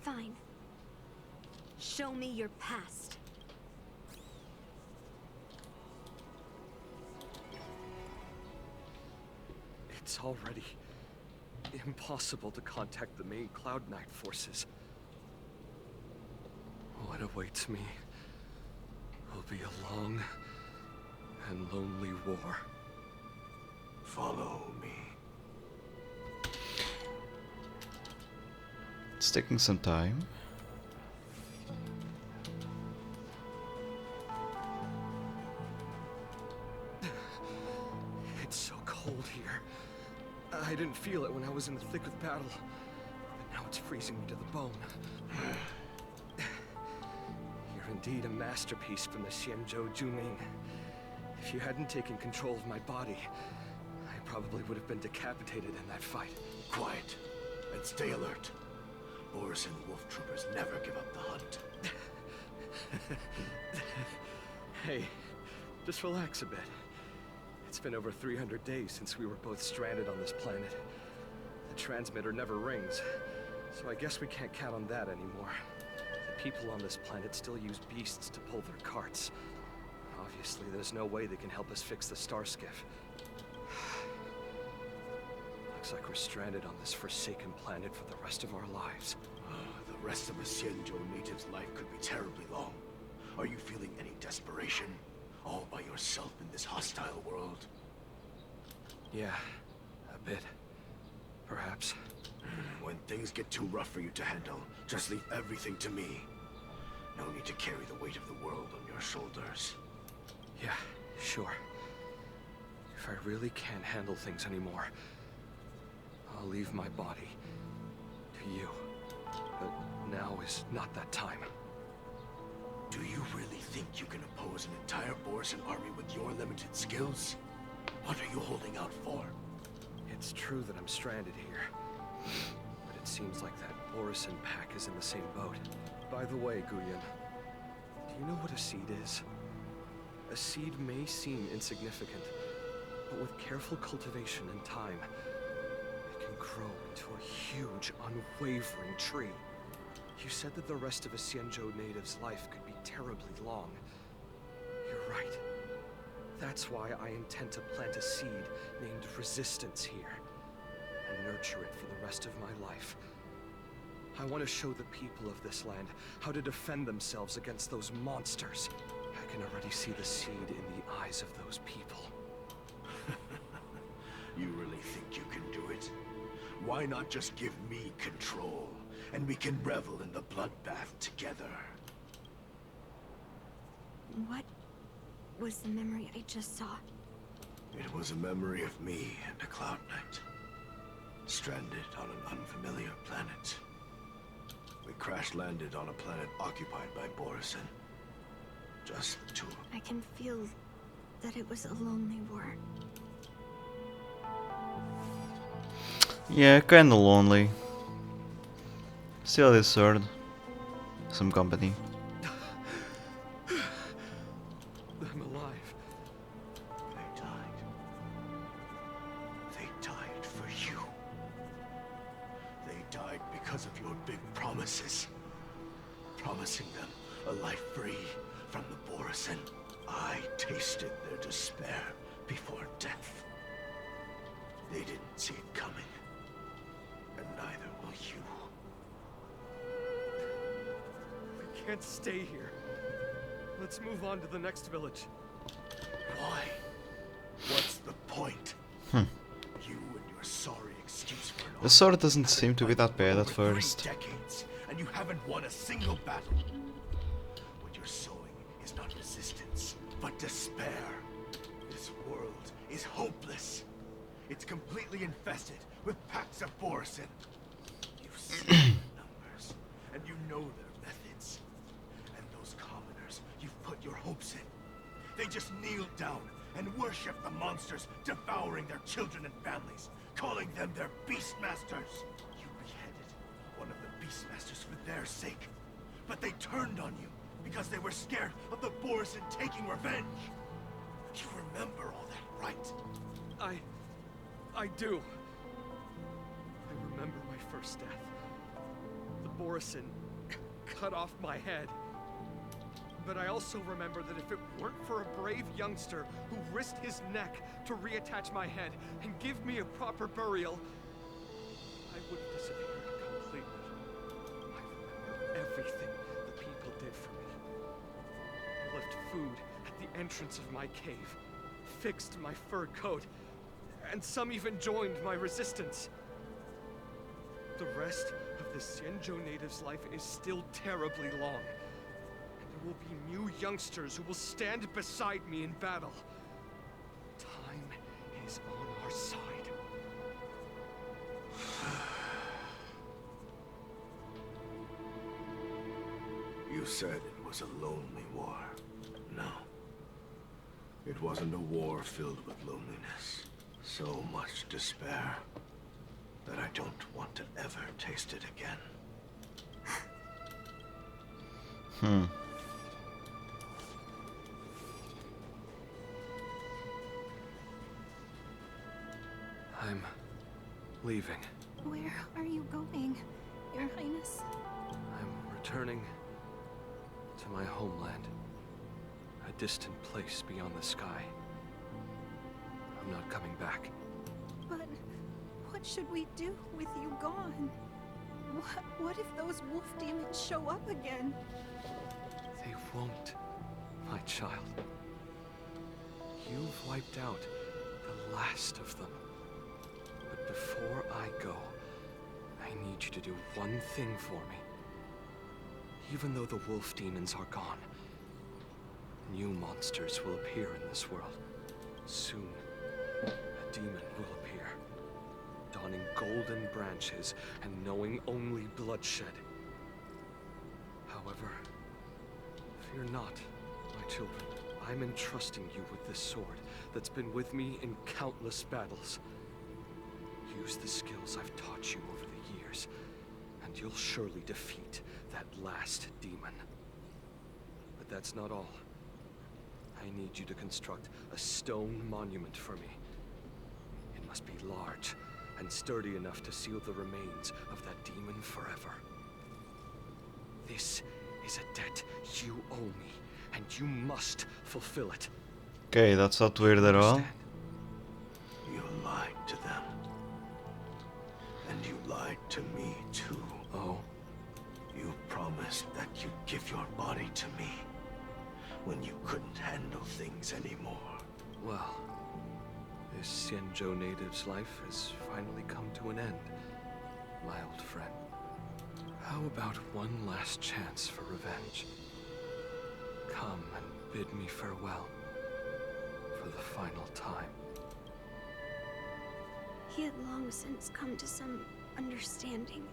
Fine. Show me your past. It's already impossible to contact the main Cloud Knight forces. What awaits me will be a long and lonely war. Follow me. It's taking some time. It's so cold here. I didn't feel it when I was in the thick of battle, but now it's freezing me to the bone. You're indeed a masterpiece from the Xianzhou Juming. If you hadn't taken control of my body, I probably would have been decapitated in that fight. Quiet, and stay alert. Boris and Wolf Troopers never give up the hunt. Hey, just relax a bit. It's been over 300 days since we were both stranded on this planet. The transmitter never rings, so I guess we can't count on that anymore. The people on this planet still use beasts to pull their carts. Obviously, there's no way they can help us fix the star skiff. Looks like we're stranded on this forsaken planet for the rest of our lives. The rest of a Xianzhou native's life could be terribly long. Are you feeling any desperation? All by yourself in this hostile world? Yeah, a bit. Perhaps. When things get too rough for you to handle, just leave everything to me. No need to carry the weight of the world on your shoulders. Yeah, sure. If I really can't handle things anymore, I'll leave my body to you. But now is not that time. Do you really think you can oppose an entire Borisan army with your limited skills? What are you holding out for? It's true that I'm stranded here. But it seems like that Borisan pack is in the same boat. By the way, Guyan, do you know what a seed is? A seed may seem insignificant, but with careful cultivation and time, it can grow into a huge, unwavering tree. You said that the rest of a Xianzhou native's life could be terribly long. You're right. That's why I intend to plant a seed named Resistance here, and nurture it for the rest of my life. I want to show the people of this land how to defend themselves against those monsters. I can already see the seed in the eyes of those people. You really think you can do it? Why not just give me control, and we can revel in the bloodbath together? What was the memory I just saw? It was a memory of me and a Cloud Knight, stranded on an unfamiliar planet. We crash-landed on a planet occupied by Borisan. Just the two. I can feel that it was a lonely war. Yeah, kinda lonely. Still this sword. Some company. I'm alive. They died. They died for you. They died because of your big promises. Promising them a life free from the Borisan. I tasted their despair before death. They didn't see it coming. And neither will you. We can't stay here. Let's move on to the next village. Why? What's the point? You and your sorry excuse for it all. The sword doesn't seem to be that bad at Over 3 first. decades, and you haven't won a single battle. What you're sowing is not resistance, but despair. This world is hopeless. It's completely infested with packs of Borisan. know their methods. And those commoners you've put your hopes in, they just kneeled down and worshipped the monsters devouring their children and families, calling them their beastmasters. You beheaded one of the beastmasters for their sake, but they turned on you because they were scared of the Borison taking revenge. You remember all that, right? I do. I remember my first death. The Borison cut off my head. But I also remember that if it weren't for a brave youngster who risked his neck to reattach my head and give me a proper burial, I would have disappeared completely. I remember everything the people did for me. They left food at the entrance of my cave, fixed my fur coat, and some even joined my resistance. The rest of the Xianzhou native's life is still terribly long. There will be new youngsters who will stand beside me in battle. Time is on our side. You said it was a lonely war. No. It wasn't a war filled with loneliness. So much despair that I don't want to ever taste it again. I'm leaving. Where are you going, Your Highness? I'm returning to my homeland. A distant place beyond the sky. I'm not coming back. But what should we do with you gone? What if those wolf demons show up again? They won't, my child. You've wiped out the last of them. But before I go, I need you to do one thing for me. Even though the wolf demons are gone, new monsters will appear in this world. Soon, a demon will appear, donning golden branches and knowing only bloodshed. However, fear not, my children. I'm entrusting you with this sword that's been with me in countless battles. Use the skills I've taught you over the years, and you'll surely defeat that last demon. But that's not all. I need you to construct a stone monument for me. It must be large and sturdy enough to seal the remains of that demon forever. This is a debt you owe me, and you must fulfill it. Okay, that's not weird at all. You lied to them. And you lied to me, too. Oh? You promised that you'd give your body to me when you couldn't handle things anymore. Well, this Xianzhou native's life has finally come to an end, my old friend. How about one last chance for revenge? Come and bid me farewell for the final time. He had long since come to some understanding.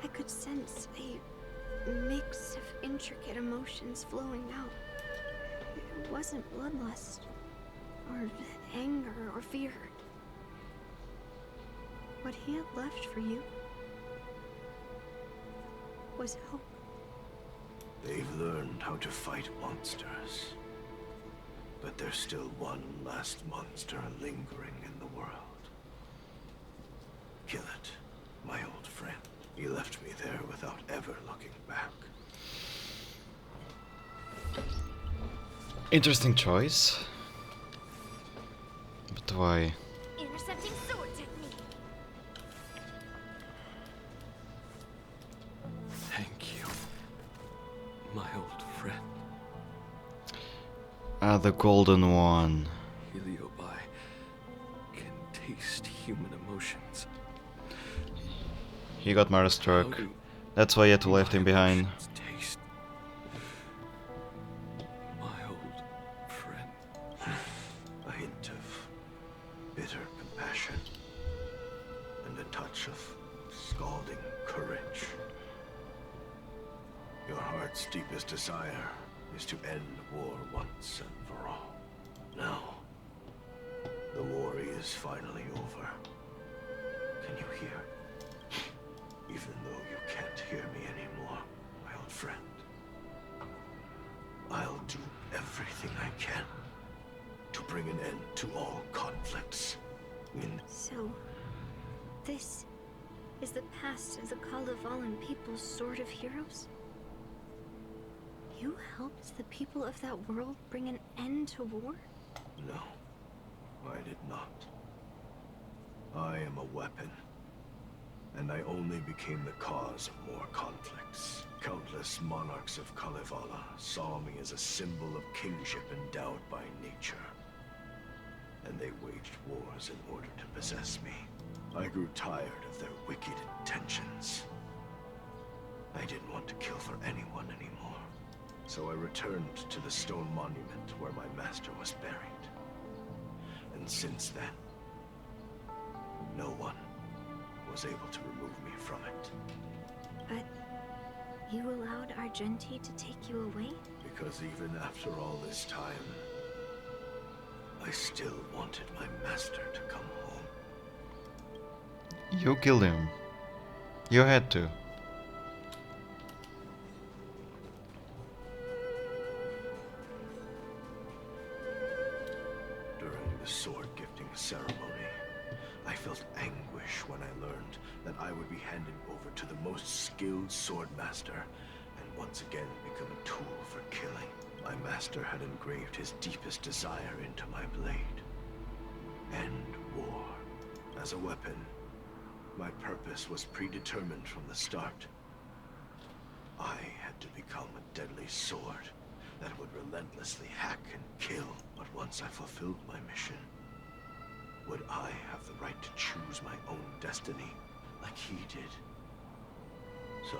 I could sense a mix of intricate emotions flowing out. It wasn't bloodlust, or anger, or fear. What he had left for you was hope. They've learned how to fight monsters. But there's still one last monster lingering in the world. Kill it, my old friend. You left me there without ever looking back. Interesting choice. But why? Intercepting sword technique. Thank you, my old friend. Ah, the golden one. Heliobi can taste human emotions. He got Mara struck. How do That's why you had to left him my behind. emotions taste? My old friend. A hint of bitter compassion and a touch of scalding courage. Your heart's deepest desire is to end war once and for all. Now, the war is finally over. Can you hear? Even though you can't hear me anymore, my old friend. I'll do everything I can to bring an end to all conflicts. So, this is the past of the Kalevalan people's Sword of Heroes? You helped the people of that world bring an end to war? No, I did not. I am a weapon, and I only became the cause of more conflicts. Countless monarchs of Kalevala saw me as a symbol of kingship endowed by nature, and they waged wars in order to possess me. I grew tired of their wicked intentions. I didn't want to kill for anyone anymore, so I returned to the stone monument where my master was buried. And since then, no one was able to remove me from it. But you allowed Argenti to take you away? Because even after all this time, I still wanted my master to come home. You killed him. You had to. During the sword gifting ceremony, I felt anguish when I learned that I would be handed over to the most skilled sword master and once again become a tool for killing. My master had engraved his deepest desire into my blade. End war. As a weapon, my purpose was predetermined from the start. I had to become a deadly sword that would relentlessly hack and kill. But once I fulfilled my mission, would I have the right to choose my own destiny like he did? So,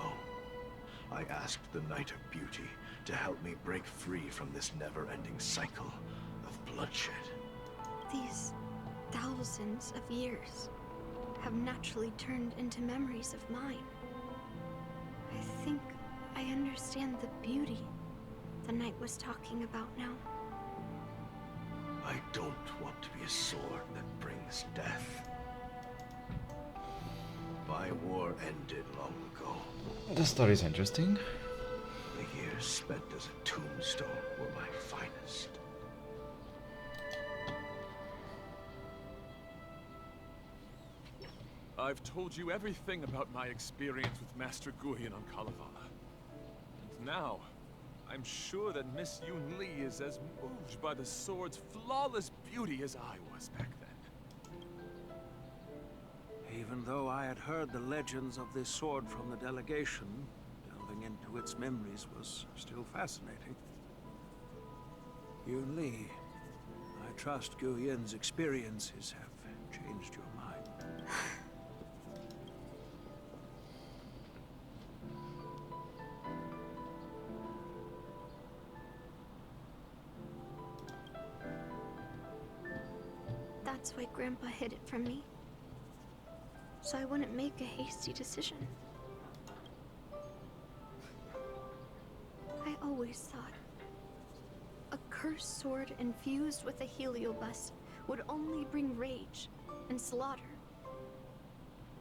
I asked the Knight of Beauty to help me break free from this never-ending cycle of bloodshed. These thousands of years have naturally turned into memories of mine. I think I understand the beauty the knight was talking about now. I don't want to be a sword that brings death. My war ended long ago. The story is interesting. The years spent as a tombstone were my finest. I've told you everything about my experience with Master Guyan on Kalevala. And now, I'm sure that Miss Yun Li is as moved by the sword's flawless beauty as I was back then. Even though I had heard the legends of this sword from the delegation, delving into its memories was still fascinating. Yun Li, I trust Guyan's experiences have changed your mind. That's why Grandpa hid it from me. So I wouldn't make a hasty decision. I always thought a cursed sword infused with a heliobus would only bring rage and slaughter.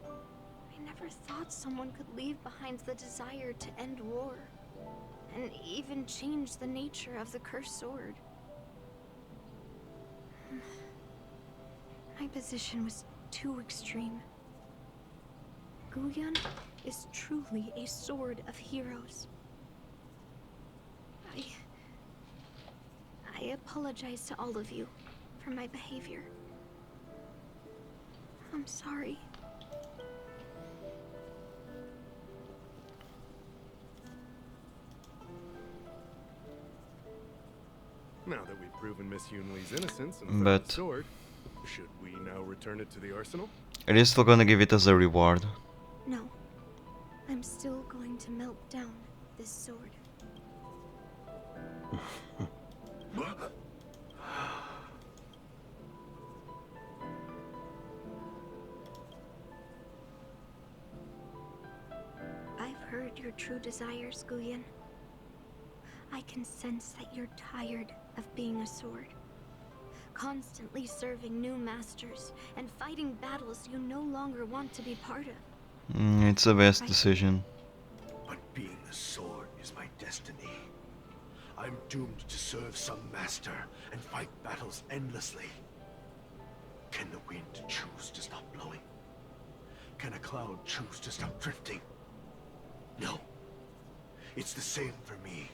I never thought someone could leave behind the desire to end war and even change the nature of the cursed sword. My position was too extreme. Guyan is truly a sword of heroes. I apologize to all of you for my behavior. I'm sorry. Now that we've proven Miss Yun Li's innocence and found But the sword, should we now return it to the arsenal? it is still gonna give it as a reward. No. I'm still going to melt down this sword. heard your true desires, Guyan. I can sense that you're tired of being a sword. Constantly serving new masters and fighting battles you no longer want to be part of. It's the best Right. decision. But being a sword is my destiny. I'm doomed to serve some master and fight battles endlessly. Can the wind choose to stop blowing? Can a cloud choose to stop drifting? No. It's the same for me.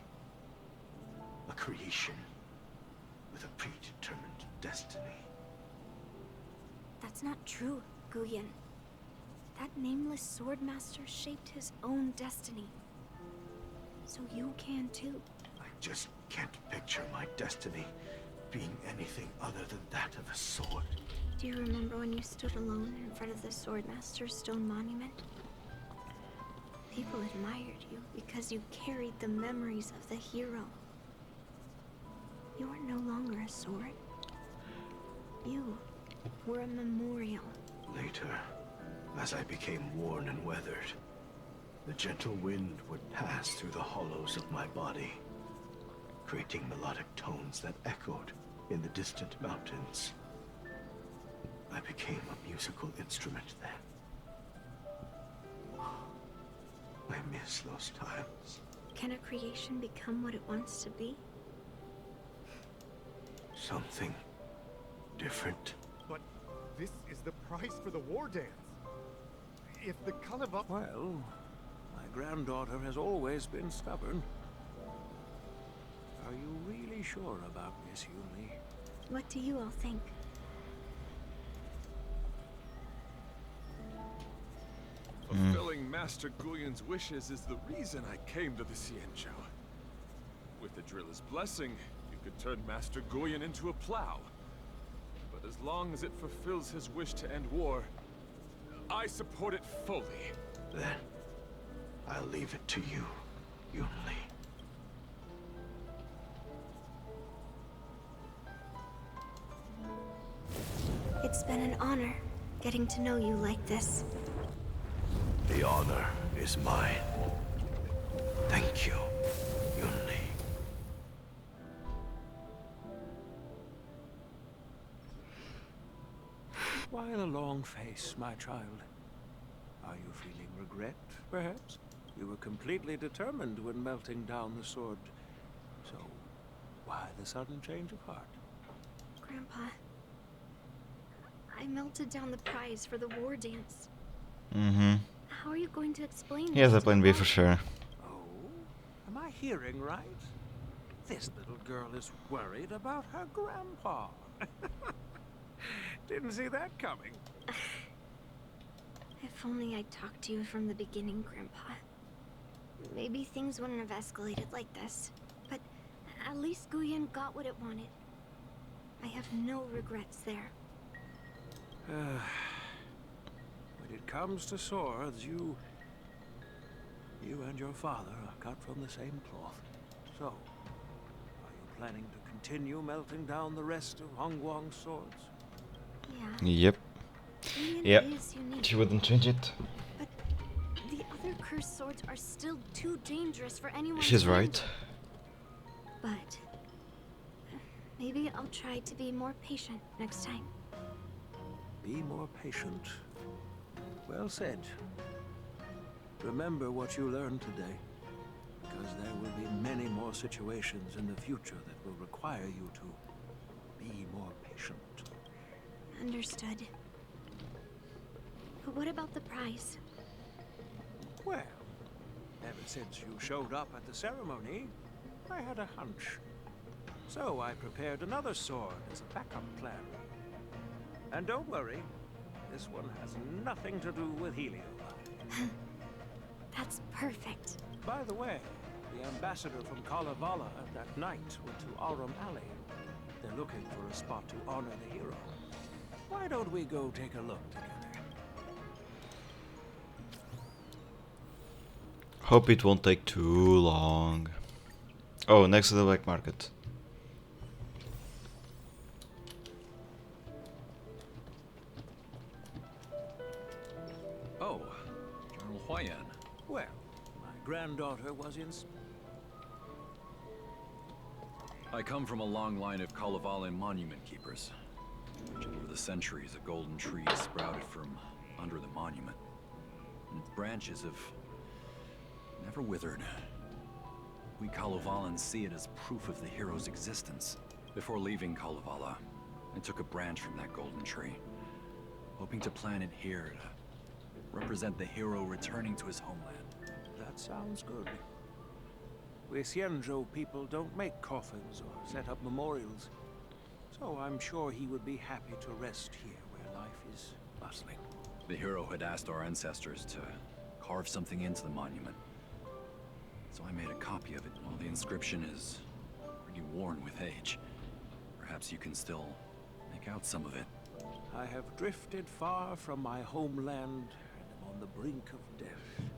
A creation with a predetermined destiny. That's not true, Guyan. That nameless swordmaster shaped his own destiny. So you can too. I just can't picture my destiny being anything other than that of a sword. Do you remember when you stood alone in front of the swordmaster's stone monument? People admired you because you carried the memories of the hero. You were no longer a sword. You were a memorial. Later, as I became worn and weathered, the gentle wind would pass through the hollows of my body, creating melodic tones that echoed in the distant mountains. I became a musical instrument then. I miss those times. Can a creation become what it wants to be? Something different. But this is the price for the war dance. If the Kalavat... Well, my granddaughter has always been stubborn. Are you really sure about Miss Yuli? What do you all think? Fulfilling Master Guyan's wishes is the reason I came to the Xianzhou. With the driller's blessing, you could turn Master Guyan into a plow. But as long as it fulfills his wish to end war, I support it fully. Then, I'll leave it to you, Yunli. It's been an honor getting to know you like this. The honor is mine. Thank you, Yunli. Why the long face, my child? Are you feeling regret, perhaps? You were completely determined when melting down the sword. So, why the sudden change of heart? Grandpa, I melted down the prize for the war dance. Mm-hmm. How are you going to explain He has this a to plan the B for world? sure. Oh, am I hearing right? This little girl is worried about her grandpa. Didn't see that coming. If only I'd talked to you from the beginning, Grandpa. Maybe things wouldn't have escalated like this. But at least Guyan got what it wanted. I have no regrets there. When it comes to swords, you and your father are cut from the same cloth. So, are you planning to continue melting down the rest of Hongguang's swords? Yeah, Yep. Guyan Yep. is unique. She wouldn't change it. But the other cursed swords are still too dangerous for anyone She's to right. handle. But maybe I'll try to be more patient next time. Be more patient. Well said. Remember what you learned today, because there will be many more situations in the future that will require you to be more patient. Understood. But what about the prize? Well, ever since you showed up at the ceremony, I had a hunch. So I prepared another sword as a backup plan. And don't worry, this one has nothing to do with helium. That's perfect. By the way, the ambassador from Kalevala that night went to Arum Alley. They're looking for a spot to honor the hero. Why don't we go take a look together? Hope it won't take too long. Oh, next to the black market. Oh, General Huayan. Well, my granddaughter was in... I come from a long line of Kalevala monument keepers. Over the centuries, a golden tree sprouted from under the monument. And its branches have never withered. We Kalevalans see it as proof of the hero's existence. Before leaving Kalevala, I took a branch from that golden tree, hoping to plant it here to represent the hero returning to his homeland. That sounds good. We Xianzhou people don't make coffins or set up memorials, so I'm sure he would be happy to rest here where life is bustling. The hero had asked our ancestors to carve something into the monument, so I made a copy of it. While the inscription is pretty worn with age, perhaps you can still make out some of it. I have drifted far from my homeland and am on the brink of death.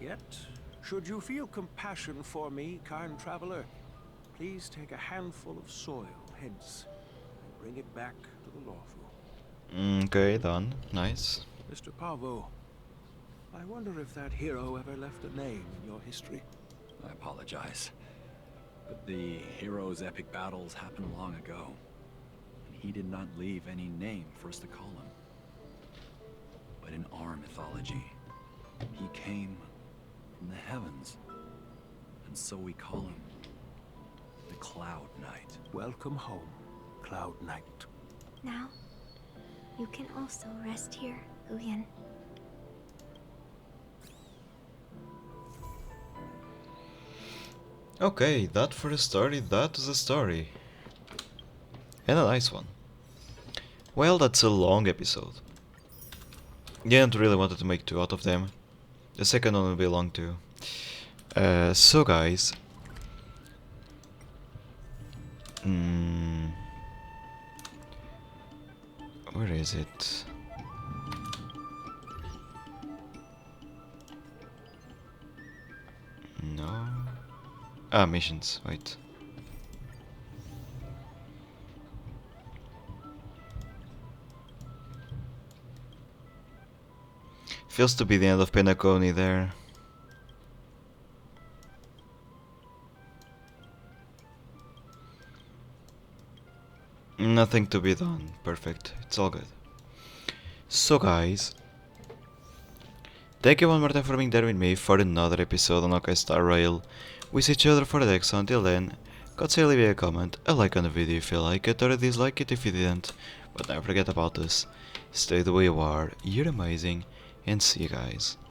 Yet, should you feel compassion for me, kind traveler, please take a handful of soil hence and bring it back to the Lawfu. Okay, done. Nice. Mr. Pavo, I wonder if that hero ever left a name in your history. I apologize, but the hero's epic battles happened long ago, and he did not leave any name for us to call him. But in our mythology, he came from the heavens, and so we call him the Cloud Knight. Welcome home, Cloud Knight. Now, you can also rest here, Guyan. Okay, that for a story, that is a story. And a nice one. Well, that's a long episode. Didn't really wanted to make 2 out of them. The second one will be long too. So guys... where is it? No... Ah, missions, wait. Feels to be the end of Penacony there. Nothing to be done. Perfect. It's all good. So guys, thank you one more time for being there with me for another episode on Honkai Star Rail. We see each other for the next one. Until then, God say leave a comment, a like on the video if you like it, or a dislike it if you didn't. But never forget about us. Stay the way you are, you're amazing, and see you guys.